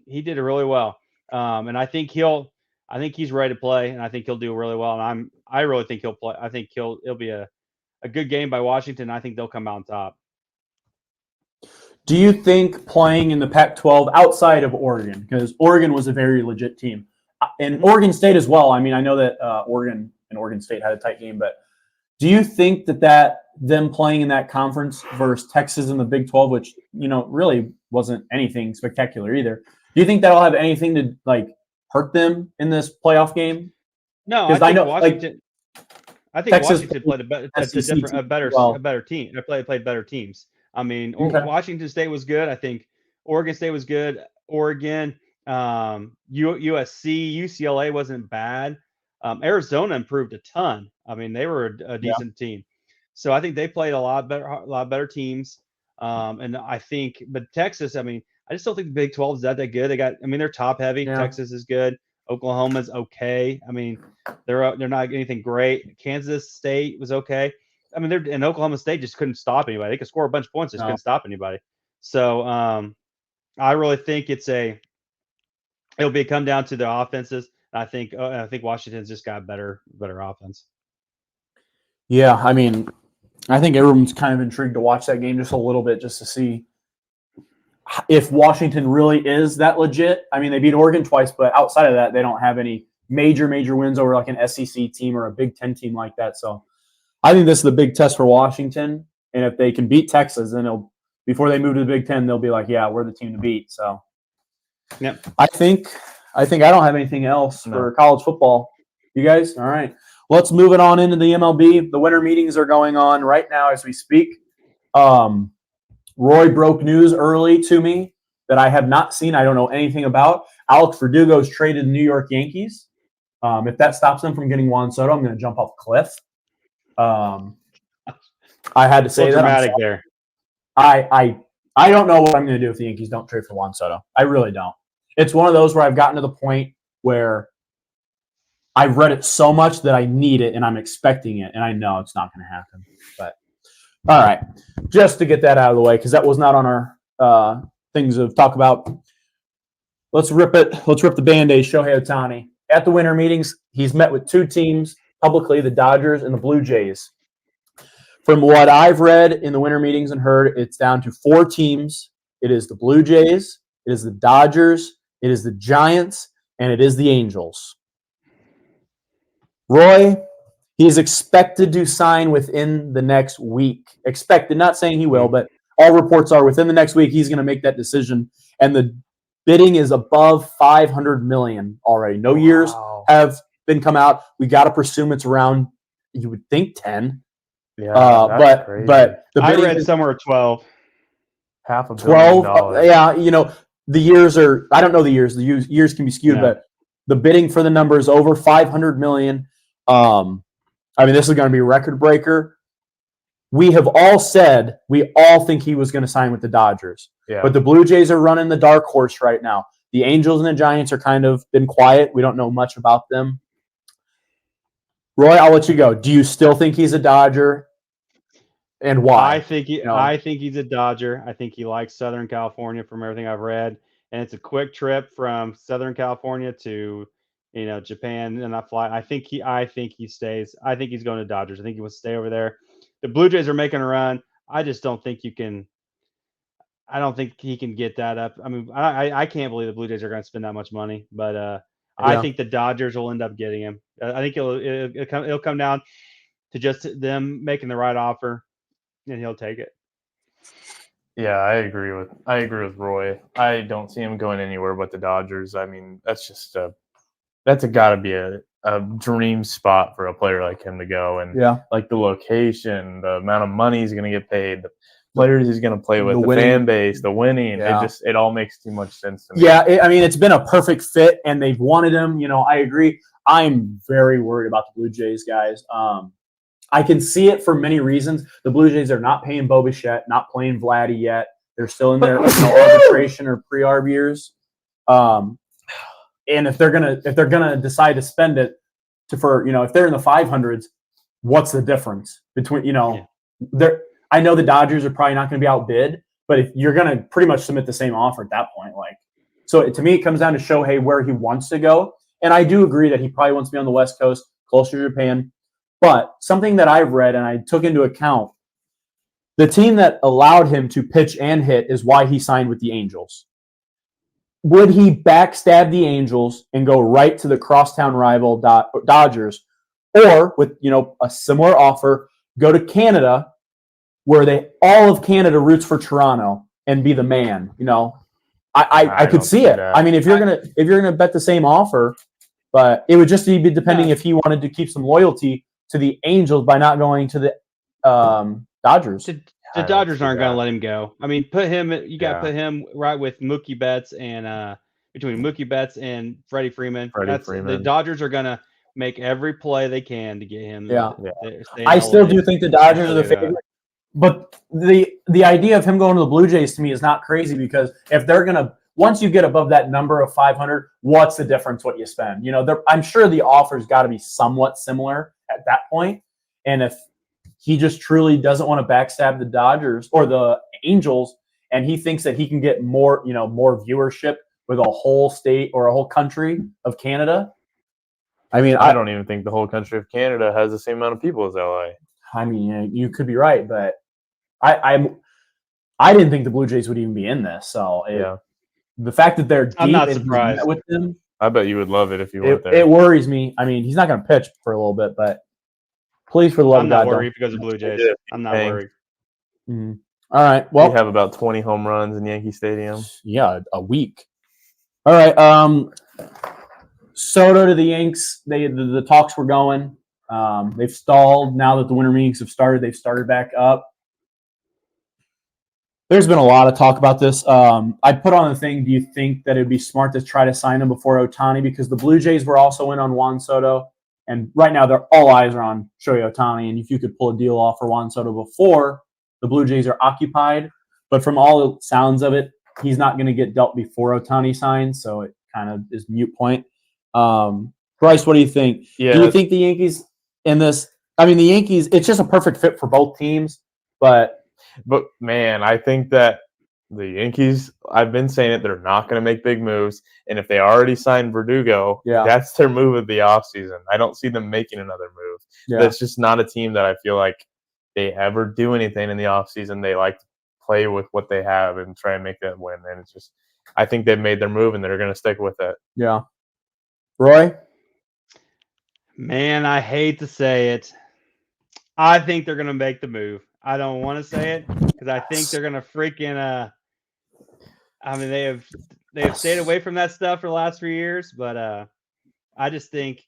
he did it really well. And I think he's ready to play, and I think he'll do really well. And I really think he'll play. I think it'll be a good game by Washington. I think they'll come out on top. Do you think playing in the Pac-12 outside of Oregon, because Oregon was a very legit team, and Oregon State as well? I mean, I know that Oregon and Oregon State had a tight game, but do you think that them playing in that conference versus Texas in the Big 12, which really wasn't anything spectacular either, do you think that'll have anything to hurt them in this playoff game? No, I think Washington. I think Texas Washington played a better team. They played better teams. I mean, Washington State was good. I think Oregon State was good. Oregon, USC, UCLA wasn't bad. Arizona improved a ton. I mean, they were a decent team. So I think they played a lot better teams. And I think, but Texas, I mean, I just don't think the Big 12 is that good. They're top heavy. Yeah. Texas is good. Oklahoma's okay. I mean, they're not anything great. Kansas State was okay. I mean, and Oklahoma State just couldn't stop anybody. They could score a bunch of points, just couldn't stop anybody. So I really think it'll come down to the offenses. I think Washington's just got better offense. Yeah, I mean, I think everyone's kind of intrigued to watch that game just a little bit, just to see if Washington really is that legit. I mean, they beat Oregon twice, but outside of that, they don't have any major wins over like an SEC team or a Big Ten team like that. So I think this is the big test for Washington. And if they can beat Texas, then before they move to the Big Ten, they'll be like, yeah, we're the team to beat. So yep. I think I don't have anything else for college football. You guys? All right. Let's move it on into the MLB. The winter meetings are going on right now as we speak. Roy broke news early to me that I have not seen. I don't know anything about. Alex Verdugo's traded the New York Yankees. If that stops them from getting Juan Soto, I'm going to jump off a cliff. I had to say that. Dramatic there. I don't know what I'm going to do if the Yankees don't trade for Juan Soto. I really don't. It's one of those where I've gotten to the point where I've read it so much that I need it and I'm expecting it, and I know it's not going to happen. But all right, just to get that out of the way, because that was not on our things to talk about. Let's rip it. Let's rip the Band-Aid. Shohei Ohtani. At the winter meetings, he's met with 2 teams publicly, the Dodgers and the Blue Jays. From what I've read in the winter meetings and heard, it's down to 4 teams. It is the Blue Jays, it is the Dodgers, it is the Giants, and it is the Angels. Roy, he is expected to sign within the next week. Expected, not saying he will, but all reports are within the next week he's going to make that decision. And the bidding is above $500 million already. No years have been come out. We got to presume it's around, you would think, 10. Yeah, but the I bidding read somewhere 12. $500 12. million. Yeah, the years are. I don't know the years. The years can be skewed, No. but the bidding for the number is over 500 million. I mean, this is going to be a record breaker. We have all said we all think he was going to sign with the Dodgers, Yeah. but the Blue Jays are running the dark horse right now. The Angels and the Giants are kind of been quiet. We don't know much about them. Roy, I'll let you go. Do you still think he's a Dodger, and why? I think he's a Dodger. I think he likes Southern California from everything I've read, and it's a quick trip from Southern California to Japan, and I think he stays. I think he's going to Dodgers. I think he wants to stay over there. The Blue Jays are making a run. I just don't think you can. I don't think he can get that up. I mean, I can't believe the Blue Jays are going to spend that much money, but I think the Dodgers will end up getting him. I think it'll come down to just them making the right offer, and he'll take it. Yeah, I agree with Roy. I don't see him going anywhere but the Dodgers. I mean, that's got to be a dream spot for a player like him to go. And like the location, the amount of money he's going to get paid, the players he's going to play with, the fan base, the winning. Yeah. It all makes too much sense to me. Yeah, I mean, it's been a perfect fit, and they've wanted him. I agree. I'm very worried about the Blue Jays, guys. I can see it for many reasons. The Blue Jays are not paying Bo Bichette, not playing Vladdy yet. They're still in their arbitration or pre-arb years. And if they're gonna decide to spend it if they're in the 500s, what's the difference between I know the Dodgers are probably not going to be outbid, but if you're going to pretty much submit the same offer at that point, so to me it comes down to Shohei where he wants to go, and I do agree that he probably wants to be on the West Coast, closer to Japan. But something that I've read and I took into account, the team that allowed him to pitch and hit is why he signed with the Angels. Would he backstab the Angels and go right to the crosstown rival Dodgers, or with a similar offer, go to Canada, where all of Canada roots for Toronto and be the man? I could see it. I mean, if you're gonna bet the same offer, but it would just be depending if he wanted to keep some loyalty to the Angels by not going to the Dodgers. The Dodgers aren't going to let him go. I mean, put him right with Mookie Betts and between Mookie Betts and Freddie Freeman. The Dodgers are going to make every play they can to get him. I still do think the Dodgers are the favorite. But the idea of him going to the Blue Jays to me is not crazy, because if they're going to, once you get above that number of 500, what's the difference what you spend? I'm sure the offer's got to be somewhat similar at that point. And if he just truly doesn't want to backstab the Dodgers or the Angels, and he thinks that he can get more viewership with a whole state or a whole country of Canada. I mean, I don't even think the whole country of Canada has the same amount of people as LA. I mean, you could be right, but I didn't think the Blue Jays would even be in this. So the fact that they're deep, I'm not surprised with them. I bet you would love it if you went there. It worries me. I mean, he's not going to pitch for a little bit, but please, for the love of God, I'm not worried because of Blue Jays. I'm not worried. Mm-hmm. All right. Well, we have about 20 home runs in Yankee Stadium. Yeah, a week. All right. Soto to the Yanks. The talks were going. They've stalled. Now that the winter meetings have started, they've started back up. There's been a lot of talk about this. I put on the thing, do you think that it would be smart to try to sign him before Ohtani? Because the Blue Jays were also in on Juan Soto. And right now, all eyes are on Shohei Ohtani. And if you could pull a deal off for Juan Soto before, the Blue Jays are occupied. But from all the sounds of it, he's not going to get dealt before Ohtani signs. So it kind of is moot point. Bryce, what do you think? Yeah. Do you think the Yankees in this? I mean, the Yankees, it's just a perfect fit for both teams. But man, I think that the Yankees, I've been saying it, they're not going to make big moves. And if they already signed Verdugo, that's their move of the offseason. I don't see them making another move. Yeah. That's just not a team that I feel like they ever do anything in the offseason. They like to play with what they have and try and make that win. And it's just, I think they've made their move and they're going to stick with it. Yeah. Roy? Man, I hate to say it. I think they're going to make the move. I don't want to say it because I think they're going to freaking I mean, they have stayed away from that stuff for the last 3 years, but I just think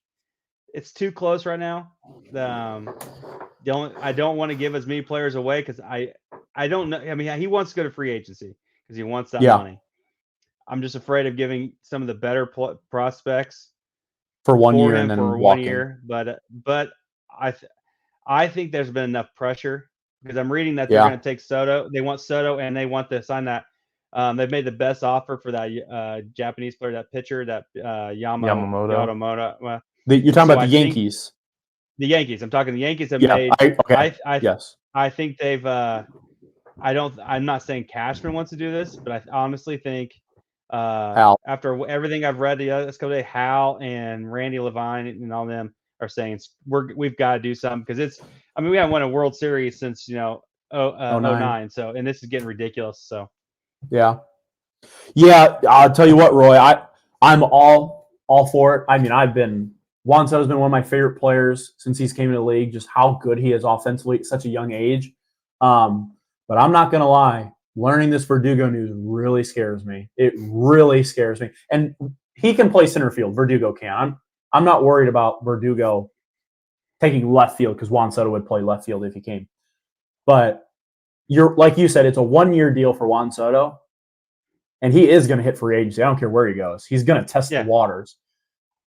it's too close right now. I don't want to give as many players away because I I don't know. I mean, he wants to go to free agency because he wants that Yeah. money. I'm just afraid of giving some of the better prospects for 1 for year him and then for walking. 1 year. But I think there's been enough pressure because I'm reading that they're Yeah. going to take Soto. They want Soto and they want to sign that. They've made the best offer for that Japanese player, that pitcher, that Yamamoto. Well, You're talking So about I the think- Yankees. the Yankees. I'm talking the Yankees have Yeah. made. Okay. I Yes. I think they've. I'm not saying Cashman wants to do this, but I honestly think Hal. after everything I've read the other couple days, Hal and Randy Levine and all them are saying we've got to do something because it's. I mean, we haven't won a World Series since 09. So, and this is getting ridiculous. So, Yeah. I'll tell you what, Roy. I'm all for it. I mean, Juan Soto's been one of my favorite players since he's came into the league. Just how good he is offensively at such a young age. But I'm not gonna lie, learning this Verdugo news really scares me. It really scares me. And he can play center field. Verdugo can. I'm not worried about Verdugo taking left field because Juan Soto would play left field if he came. But like you said, it's a 1 year deal for Juan Soto. And he is going to hit free agency. I don't care where he goes. He's going to test the waters.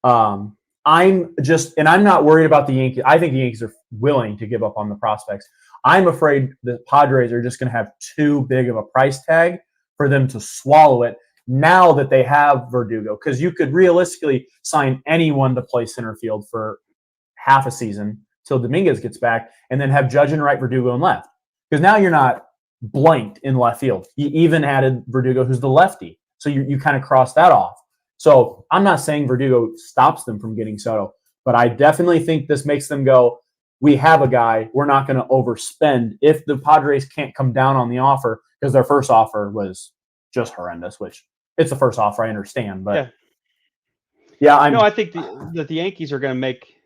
I'm not worried about the Yankees. I think the Yankees are willing to give up on the prospects. I'm afraid the Padres are just going to have too big of a price tag for them to swallow it now that they have Verdugo. Because you could realistically sign anyone to play center field for half a season till Dominguez gets back and then have Judge and Wright, Verdugo, and left. Because now you're not blanked in left field. You even added Verdugo, who's the lefty. So you kind of cross that off. So I'm not saying Verdugo stops them from getting Soto, but I definitely think this makes them go, we have a guy, we're not going to overspend if the Padres can't come down on the offer because their first offer was just horrendous, which it's the first offer, I understand. But I think that the Yankees are going to make,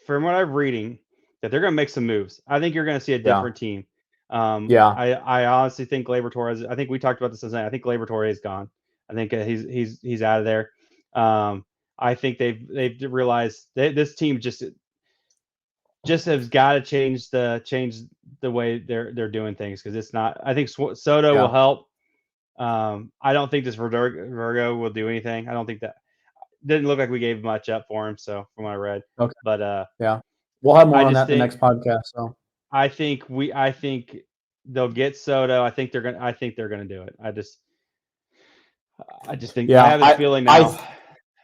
from what I'm reading, that they're going to make some moves. I think you're going to see a different team. I honestly think Gleyber Torres. I think we talked about this last night. I think Gleyber Torres is gone. I think he's out of there. I think they've realized this team just has got to change the way they're doing things because it's not. I think Soto will help. I don't think this Verdugo will do anything. I don't think that didn't look like we gave much up for him. So from what I read, okay, but we'll have more on that in the next podcast. So. I think they'll get Soto. I think they're gonna do it. I just think I have a feeling now.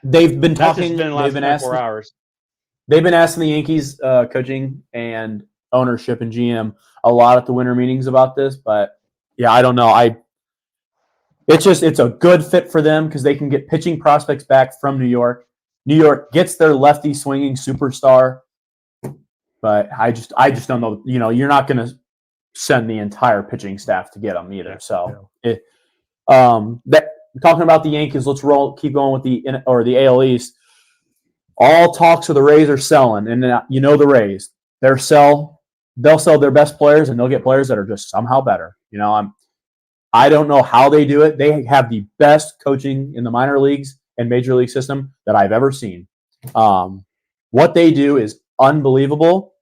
They've been talking. Been they've been 24 hours. They've been asking the Yankees coaching and ownership and GM a lot at the winter meetings about this, but I don't know. It's a good fit for them because they can get pitching prospects back from New York. New York gets their lefty swinging superstar. But I just don't know. You're not going to send the entire pitching staff to get them either. So, talking about the Yankees, let's keep going with the AL East. All talks of the Rays are selling, and the Rays. They'll sell their best players, and they'll get players that are just somehow better. I don't know how they do it. They have the best coaching in the minor leagues and major league system that I've ever seen. What they do is unbelievable.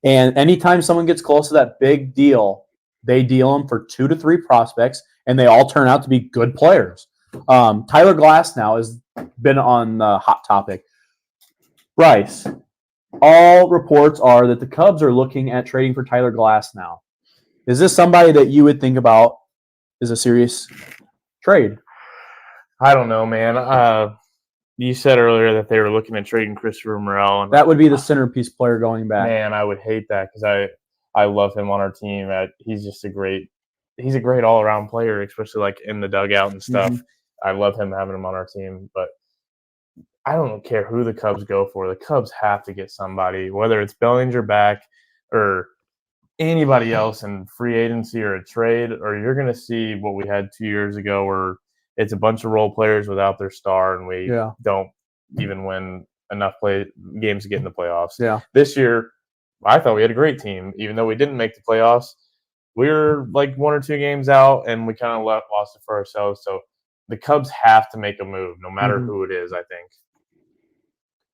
And anytime someone gets close to that big deal, they deal them for 2 to 3 prospects, and they all turn out to be good players. Tyler Glasnow has been on the hot topic. Bryce, all reports are that the Cubs are looking at trading for Tyler Glasnow. Is this somebody that you would think about as a serious trade? I don't know, man. You said earlier that they were looking at trading Christopher Morel. And that would be the centerpiece player going back. Man, I would hate that because I love him on our team. He's just a great all-around player, especially like in the dugout and stuff. Mm-hmm. I love him having him on our team, but I don't care who the Cubs go for. The Cubs have to get somebody, whether it's Bellinger back or anybody else in free agency or a trade, or you're going to see what we had 2 years ago where it's a bunch of role players without their star, and we don't even win enough games to get in the playoffs. Yeah. This year, I thought we had a great team. Even though we didn't make the playoffs, we were like 1 or 2 games out, and we kind of lost it for ourselves. So the Cubs have to make a move, no matter who it is, I think.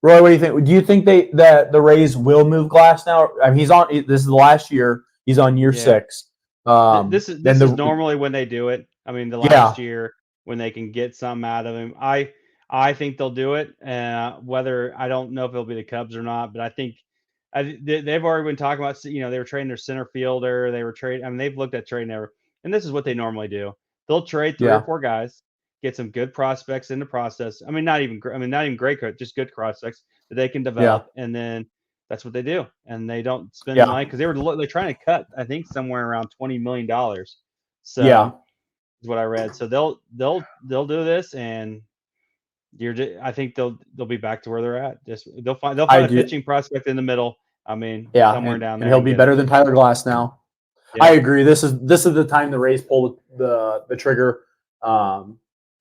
Roy, what do you think? Do you think that the Rays will move Glasnow? I mean, this is the last year. He's on year 6. This is then normally when they do it. I mean, the Yeah. last year when they can get something out of him. I think they'll do it. Whether I don't know if it'll be the Cubs or not, but I think they've already been talking about. They were trading their center fielder. They were trading. I mean, they've looked at trading there, and this is what they normally do. They'll trade 3 Yeah. or 4 guys, get some good prospects in the process. I mean, not even great, just good prospects that they can develop, and then that's what they do. And they don't spend Yeah. money because they're trying to cut. I think somewhere around $20 million. So Yeah. is what I read. So they'll do this, and I think they'll be back to where they're at. Just they'll find a pitching prospect in the middle. I mean, Yeah, somewhere down and there. he'll be better than Tyler Glass now. Yeah. I agree. This is the time the Rays pulled the trigger.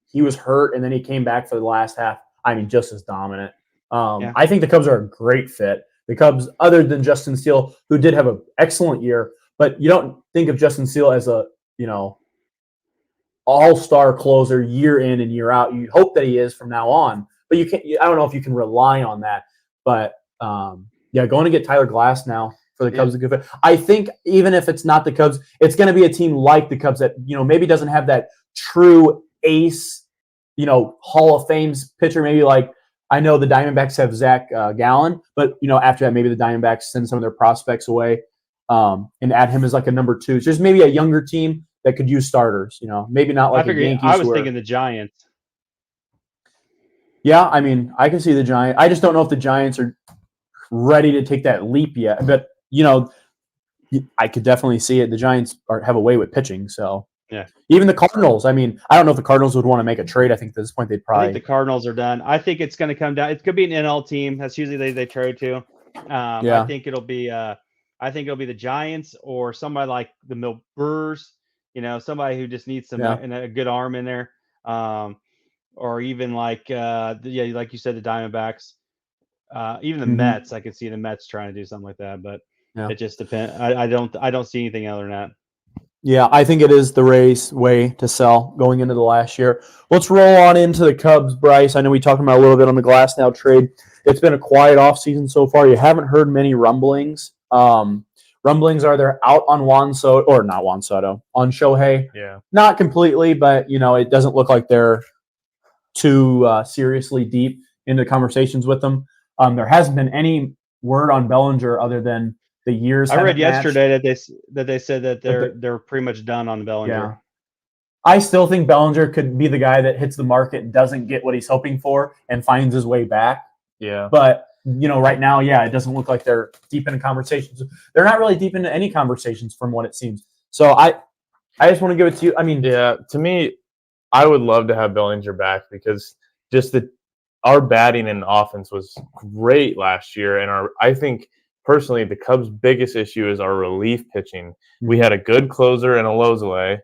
He was hurt, and then he came back for the last half. I mean, just as dominant. Yeah. I think the Cubs are a great fit. The Cubs, other than Justin Steele, who did have an excellent year, but you don't think of Justin Steele as a all-star closer year in and year out. You hope that he is from now on, but you can't. I don't know if you can rely on that. But going to get Tyler Glass now for the Cubs is a good fit. I think even if it's not the Cubs, it's going to be a team like the Cubs that maybe doesn't have that true ace, Hall of Fame pitcher. Maybe like I know the Diamondbacks have Zach Gallen, but after that maybe the Diamondbacks send some of their prospects away and add him as like a number 2. So there's maybe a younger team that could use starters. Maybe not like the Yankees. I was thinking the Giants. Yeah, I mean, I can see the Giants. I just don't know if the Giants are ready to take that leap yet. But I could definitely see it. The Giants have a way with pitching, so yeah. Even the Cardinals. I mean, I don't know if the Cardinals would want to make a trade. I think at this point they'd probably. I think the Cardinals are done. I think it's going to come down. It could be an NL team. That's usually they trade to. I think it'll be. The Giants or somebody like the Mill Brewers. Somebody who just needs some and a good arm in there. Or even like like you said, the Diamondbacks. Even the Mets. I could see the Mets trying to do something like that, but it just depends. I don't see anything other than that. Yeah, I think it is the Rays' way to sell going into the last year. Let's roll on into the Cubs, Bryce. I know we talked about a little bit on the Glasnow trade. It's been a quiet offseason so far. You haven't heard many rumblings. Rumblings are they're out on on Shohei. Yeah. Not completely, but, it doesn't look like they're too seriously deep into conversations with them. There hasn't been any word on Bellinger other than the years. I read yesterday that they said that they're pretty much done on Bellinger. Yeah. I still think Bellinger could be the guy that hits the market and doesn't get what he's hoping for and finds his way back. Yeah. But right now, it doesn't look like they're deep into conversations. They're not really deep into any conversations from what it seems. So I just want to give it to you. I mean, to me, I would love to have Bellinger back because just our batting and offense was great last year, and I think. Personally, the Cubs' biggest issue is our relief pitching. We had a good closer in Alozole,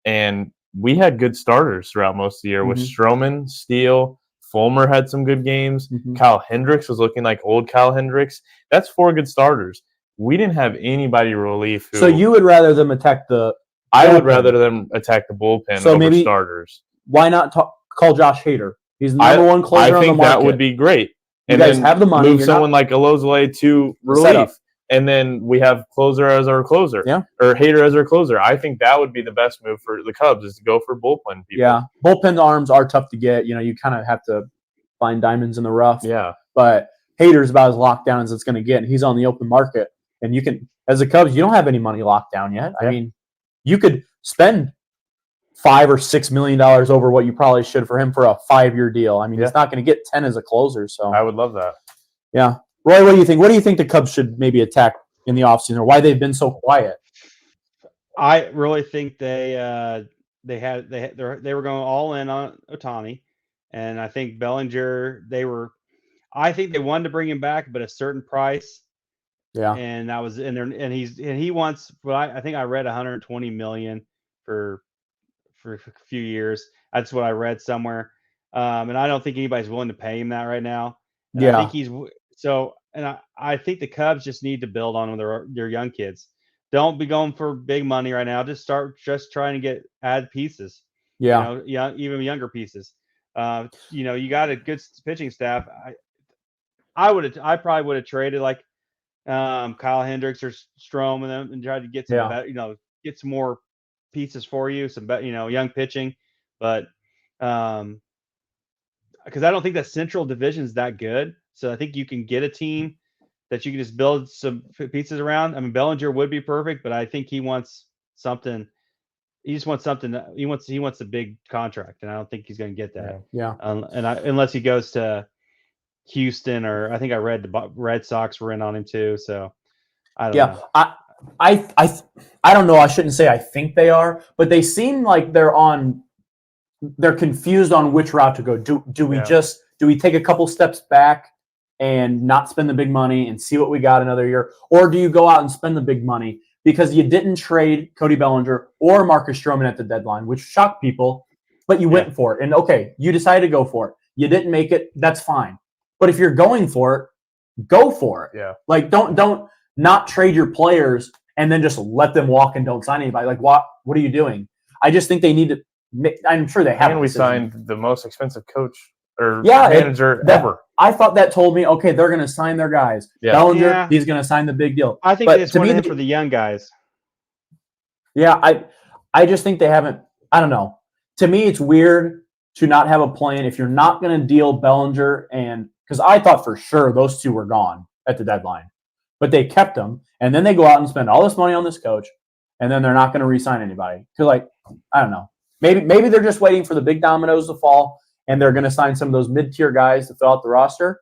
and we had good starters throughout most of the year with Stroman, Steele, Fulmer had some good games. Kyle Hendricks was looking like old Kyle Hendricks. That's 4 good starters. We didn't have anybody relief. So you would rather them attack the I would rather them attack the bullpen over maybe starters. Why not call Josh Hader? He's the number 1 closer on the market. I think that would be great. You guys have the money. Move someone like Alozole to relief, and then we have closer as our closer, or Hader as our closer. I think that would be the best move for the Cubs is to go for bullpen people. Yeah, bullpen arms are tough to get. You kind of have to find diamonds in the rough. Yeah, but Hader's about as locked down as it's going to get, and he's on the open market. And you can, as the Cubs, you don't have any money locked down yet. I mean, you could spend $5 or $6 million over what you probably should for him for a 5-year deal. I mean, he's not going to get 10 as a closer. So I would love that. Yeah. Roy, what do you think? What do you think the Cubs should maybe attack in the offseason, or why they've been so quiet? I really think they were going all in on Ohtani, and I think Bellinger I think they wanted to bring him back, but a certain price. Yeah. And that was in there, and he wants. But I think I read $120 million for a few years. That's what I read somewhere. And I don't think anybody's willing to pay him that right now. And I think I think the Cubs just need to build on their young kids. Don't be going for big money right now. Just trying to add pieces. Yeah. Even younger pieces. You got a good pitching staff. I probably would have traded like Kyle Hendricks or Stroman and tried to get some better, get some more pieces for you, some young pitching, but because I don't think that Central Division is that good. So I think you can get a team that you can just build some pieces around. I mean, Bellinger would be perfect, but I think he wants something. He just wants something. He wants a big contract, and I don't think he's going to get that. Yeah. Unless he goes to Houston, or I think I read the Red Sox were in on him too. So I don't know. I don't know. I shouldn't say I think they are, but they seem like they're confused on which route to go. Do we take a couple steps back and not spend the big money and see what we got another year, or do you go out and spend the big money because you didn't trade Cody Bellinger or Marcus Stroman at the deadline, which shocked people, but you went for it, and okay, you decided to go for it. You didn't make it. That's fine. But if you're going for it, go for it. Yeah. Like don't not trade your players and then just let them walk and don't sign anybody. Like what are you doing? I just think they need to. I'm sure they have. And we signed the most expensive coach or Yeah, manager ever. I thought that told me, okay, they're going to sign their guys. Yeah. Bellinger, he's going to sign the big deal. I think But they just to me, wanted him for the young guys. Yeah, I just think they haven't. I don't know. To me, it's weird to not have a plan if you're not going to deal Bellinger, and because I thought for sure those two were gone at the deadline, but they kept them, and then they go out and spend all this money on this coach, and then they're not going to re-sign anybody. Because, like, I don't know. Maybe they're just waiting for the big dominoes to fall, and they're going to sign some of those mid-tier guys to fill out the roster.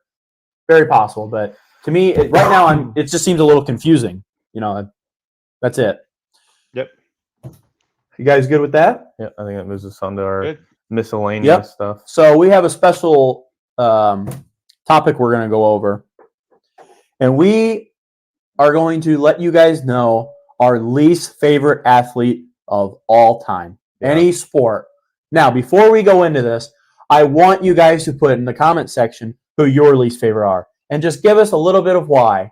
Very possible, but to me, right now, it just seems a little confusing. That's it. Yep. You guys good with that? Yeah, I think that moves us on to our Good. miscellaneous stuff. So we have a special topic we're going to go over, and we are going to let you guys know our least favorite athlete of all time, any sport. Now, before we go into this, I want you guys to put in the comment section who your least favorite are, and just give us a little bit of why.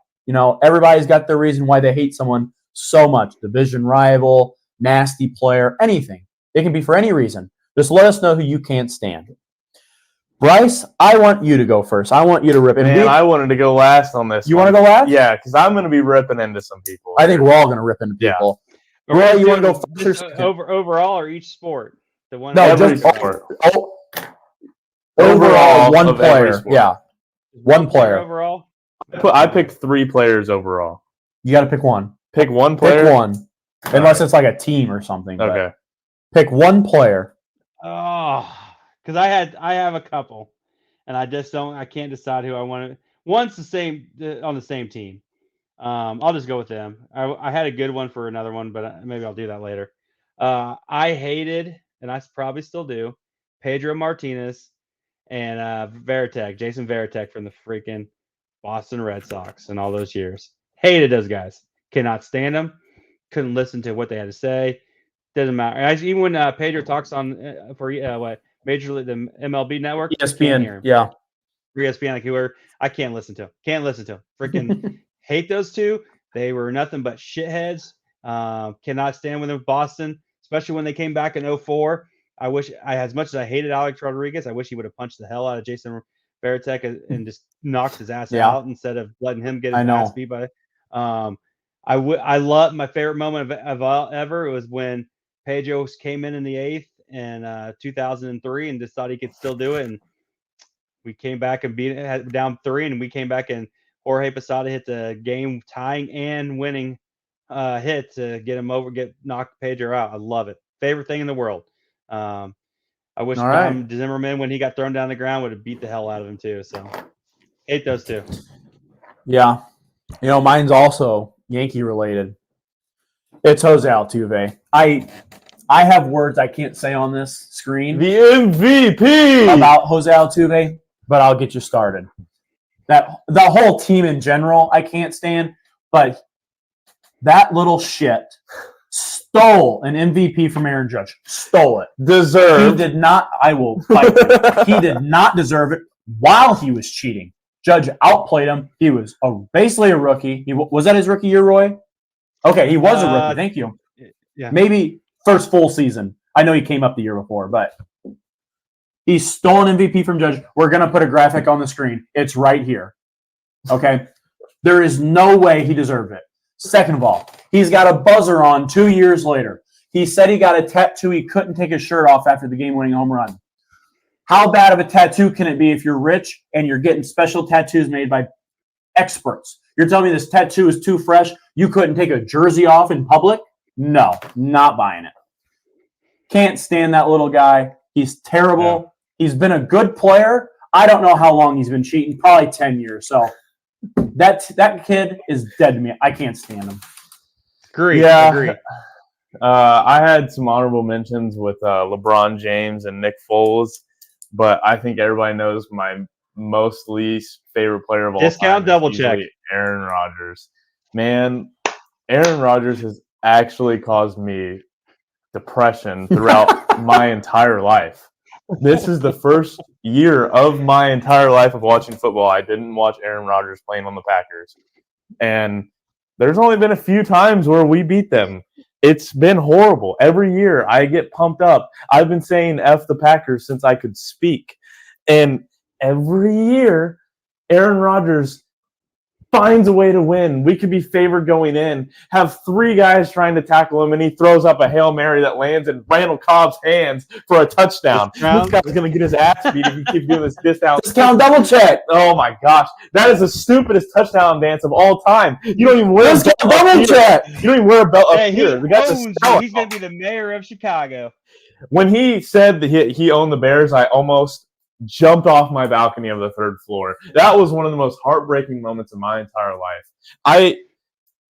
Everybody's got their reason why they hate someone so much. Division rival, nasty player, anything. It can be for any reason. Just let us know who you can't stand. Bryce, I want you to go first. I want you to rip. Man, I wanted to go last on this. You want to go last? Yeah, because I'm going to be ripping into some people. I think we're all going to rip into people. Roy, you want to go first? Overall or each sport? The one. No, Every just sport. overall one of every player. sport. Yeah, one player. Overall. I picked 3 players overall. You got to pick one. Pick one player? Pick one. Unless it's like a team or something. but Okay. Pick one player. Oh, because I have a couple, and I can't decide who I want to. One's the same on the same team. I'll just go with them. I had a good one for another one, but maybe I'll do that later. I hated, and I probably still do, Pedro Martinez and Jason Varitek from the freaking Boston Red Sox and all those years. Hated those guys. Cannot stand them. Couldn't listen to what they had to say. Doesn't matter. Even when Pedro talks on Major League, the MLB network, ESPN. hear him. Yeah. ESPN, like whoever, I can't listen to him. Can't listen to him. Freaking hate those two. They were nothing but shitheads. Cannot stand with them. Boston, especially when they came back in 2004. I wish as much as I hated Alex Rodriguez, I wish he would have punched the hell out of Jason Varitek and just knocked his ass out instead of letting him get his ass beat by. I love my favorite moment of ever. It was when Pedro came in the 8th in 2003 and just thought he could still do it, and we came back and beat it down 3, and we came back and Jorge Posada hit the game tying and winning hit to get knock Pedro out. I love it. Favorite thing in the world. I wish Dom Zimmerman, when he got thrown down the ground, would have beat the hell out of him too. So hate those two. Yeah. Mine's also Yankee related. It's Jose Altuve. I have words I can't say on this screen The MVP about Jose Altuve, but I'll get you started. The whole team in general, I can't stand, but that little shit stole an MVP from Aaron Judge. Stole it. deserved. He did not. I will fight him. He did not deserve it while he was cheating. Judge outplayed him. He was basically a rookie. Was that his rookie year, Roy? Okay, he was a rookie. Thank you. Yeah. Maybe first full season. I know he came up the year before, but he stole an MVP from Judge. We're going to put a graphic on the screen. It's right here. Okay? There is no way he deserved it. Second of all, he's got a buzzer on 2 years later. He said he got a tattoo. He couldn't take his shirt off after the game-winning home run. How bad of a tattoo can it be if you're rich and you're getting special tattoos made by experts? You're telling me this tattoo is too fresh? You couldn't take a jersey off in public? No, not buying it. Can't stand that little guy. He's terrible. Yeah. He's been a good player. I don't know how long he's been cheating. Probably 10 years. So that kid is dead to me. I can't stand him. Agree. I had some honorable mentions with LeBron James and Nick Foles, but I think everybody knows my most least favorite player of all time. Discount double check. Aaron Rodgers. Man, Aaron Rodgers has actually caused me depression throughout my entire life. This is the first year of my entire life of watching football. I didn't watch Aaron Rodgers playing on the Packers. And there's only been a few times where we beat them. It's been horrible. Every year I get pumped up. I've been saying F the Packers since I could speak. And every year, Aaron Rodgers finds a way to win. We could be favored going in, have 3 guys trying to tackle him, and he throws up a Hail Mary that lands in Randall Cobb's hands for a touchdown. This guy's going to get his ass beat if he keeps doing this discount double check. Oh, my gosh. That is the stupidest touchdown dance of all time. You don't even wear a belt double check. You don't even wear a belt up here. He's going to be the mayor of Chicago. When he said that he owned the Bears, I almost jumped off my balcony of the 3rd floor. That was one of the most heartbreaking moments of my entire life.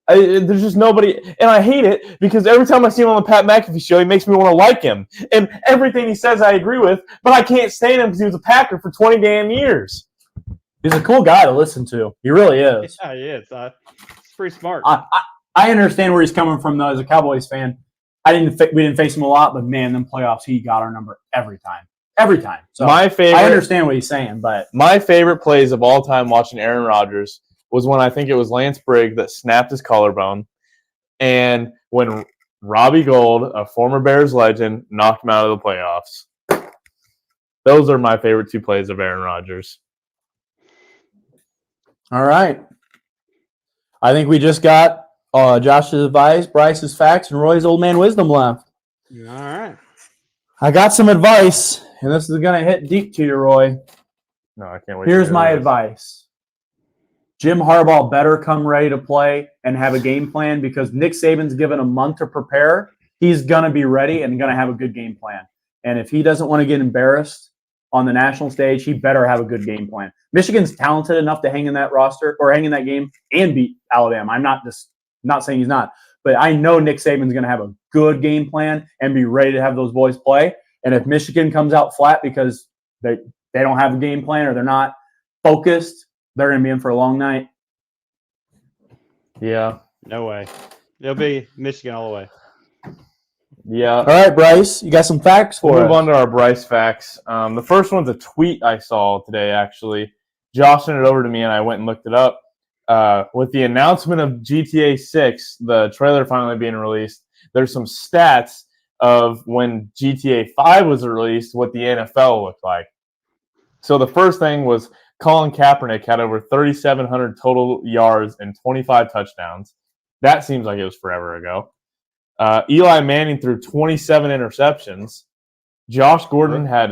There's just nobody, and I hate it because every time I see him on the Pat McAfee show, he makes me want to like him. And everything he says I agree with, but I can't stand him because he was a Packer for 20 damn years. He's a cool guy to listen to. He really is. Yeah, he is. He's pretty smart. I understand where he's coming from, though, as a Cowboys fan. We didn't face him a lot, but, man, them playoffs, he got our number every time. Every time. So I understand what he's saying, but my favorite plays of all time watching Aaron Rodgers was when I think it was Lance Briggs that snapped his collarbone, and when Robbie Gould, a former Bears legend, knocked him out of the playoffs. Those are my favorite 2 plays of Aaron Rodgers. All right. I think we just got Josh's advice, Bryce's facts, and Roy's old man wisdom left. All right. I got some advice, and this is going to hit deep to you, Roy. No, I can't wait. Here's my advice. Jim Harbaugh better come ready to play and have a game plan because Nick Saban's given a month to prepare. He's going to be ready and going to have a good game plan. And if he doesn't want to get embarrassed on the national stage, he better have a good game plan. Michigan's talented enough to hang in that roster or hang in that game and beat Alabama. I'm not saying he's not. But I know Nick Saban's going to have a good game plan and be ready to have those boys play. And if Michigan comes out flat because they don't have a game plan or they're not focused, they're going to be in for a long night. Yeah. No way. It'll be Michigan all the way. Yeah. All right, Bryce, you got some facts for us. Move on to our Bryce facts. The first one's a tweet I saw today, actually. Josh sent it over to me, and I went and looked it up. With the announcement of GTA 6, the trailer finally being released, there's some stats of when GTA 5 was released, what the NFL looked like. So the first thing was Colin Kaepernick had over 3,700 total yards and 25 touchdowns. That seems like it was forever ago. Eli Manning threw 27 interceptions. Josh Gordon had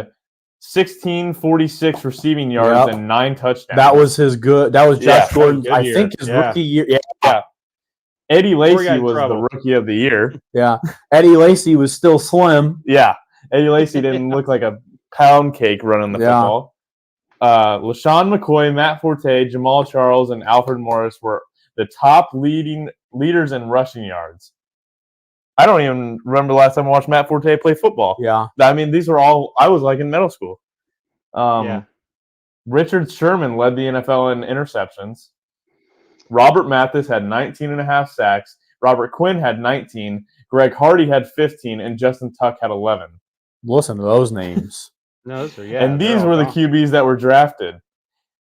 1,646 receiving yards and 9 touchdowns. That was Josh Gordon's, I think, his rookie year. Yeah. Eddie Lacy was the rookie of the year. Yeah. Eddie Lacy was still slim. Yeah. Eddie Lacy didn't look like a pound cake running the football. LaShawn McCoy, Matt Forte, Jamal Charles, and Alfred Morris were the top leaders in rushing yards. I don't even remember the last time I watched Matt Forte play football. Yeah. I mean, these were all I was like in middle school. Richard Sherman led the NFL in interceptions. Robert Mathis had 19.5 sacks. Robert Quinn had 19. Greg Hardy had 15. And Justin Tuck had 11. Listen to those names. And these were the QBs that were drafted.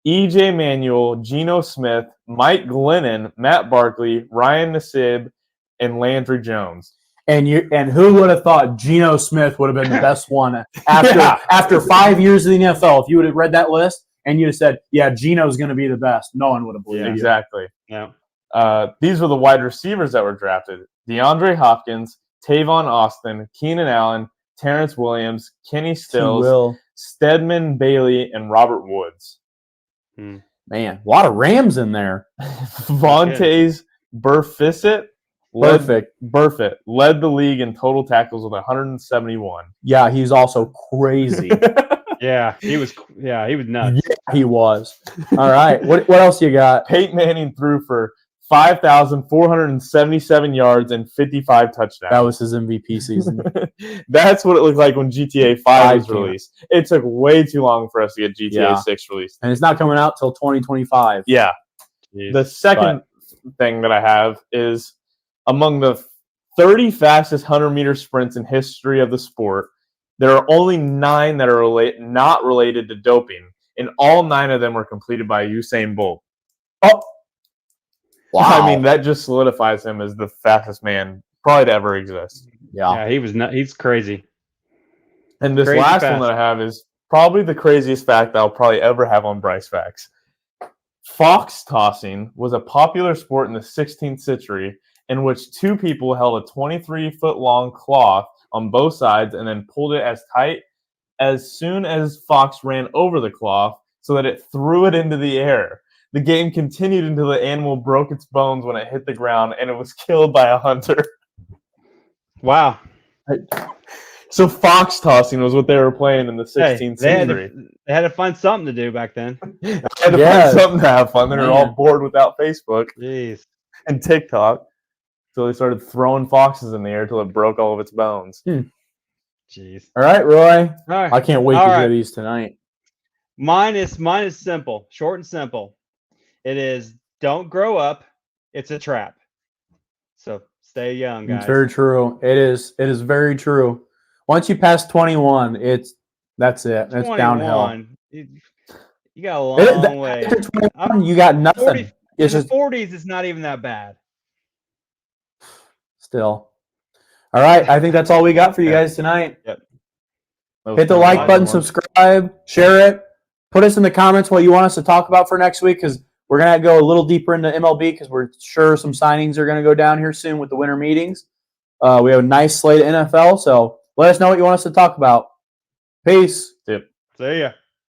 E.J. Manuel, Geno Smith, Mike Glennon, Matt Barkley, Ryan Nassib, and Landry Jones. And who would have thought Geno Smith would have been the best one after 5 years in the NFL? If you would have read that list and you'd have said, yeah, Geno's going to be the best, no one would have believed it. Exactly. Yeah. These were the wide receivers that were drafted: DeAndre Hopkins, Tavon Austin, Keenan Allen, Terrence Williams, Kenny Stills, Will. Stedman Bailey, and Robert Woods. Man, a lot of Rams in there. Vontaze Burfict led the league in total tackles with 171. Yeah, he's also crazy. Yeah, he was nuts. Yeah, he was. All right. What else you got? Peyton Manning threw for 5,477 yards and 55 touchdowns. That was his MVP season. That's what it looked like when GTA 5 was came out. released. It took way too long for us to get GTA 6 released. And it's not coming out till 2025. Yeah. Jeez. The second thing that I have is among the 30 fastest 100-meter sprints in history of the sport, there are only 9 that are not related to doping, and all 9 of them were completed by Usain Bolt. Oh, wow. I mean, that just solidifies him as the fastest man probably to ever exist. Yeah. He was he's crazy. And this Crazy last fast. one that I have is probably the craziest fact I'll probably ever have on Bryce Facts. Fox tossing was a popular sport in the 16th century in which 2 people held a 23-foot-long cloth on both sides and then pulled it as tight as soon as Fox ran over the cloth so that it threw it into the air. The game continued until the animal broke its bones when it hit the ground and it was killed by a hunter. Wow. So fox tossing was what they were playing in the 16th century. They had to find something to do back then. They had to find something to have fun. They were all bored without Facebook Jeez. and TikTok. So they started throwing foxes in the air until it broke all of its bones. Jeez. All right, Roy. All right. I can't wait All to right. hear these tonight. Mine is simple, short and simple. It is don't grow up. It's a trap. So stay young, guys. It's very true. It is very true. Once you pass 21, that's it. It's downhill. 21. You got a long way. After 21, you got nothing. 40, in It's the just 40s, it's not even that bad. still. All right. I think that's all we got for you guys tonight. That was Hit the kinda like my button, one. subscribe, share it. Put us in the comments what you want us to talk about for next week because we're going to go a little deeper into MLB because we're sure some signings are going to go down here soon with the winter meetings. We have a nice slate of NFL, so let us know what you want us to talk about. Peace. Yep. See ya.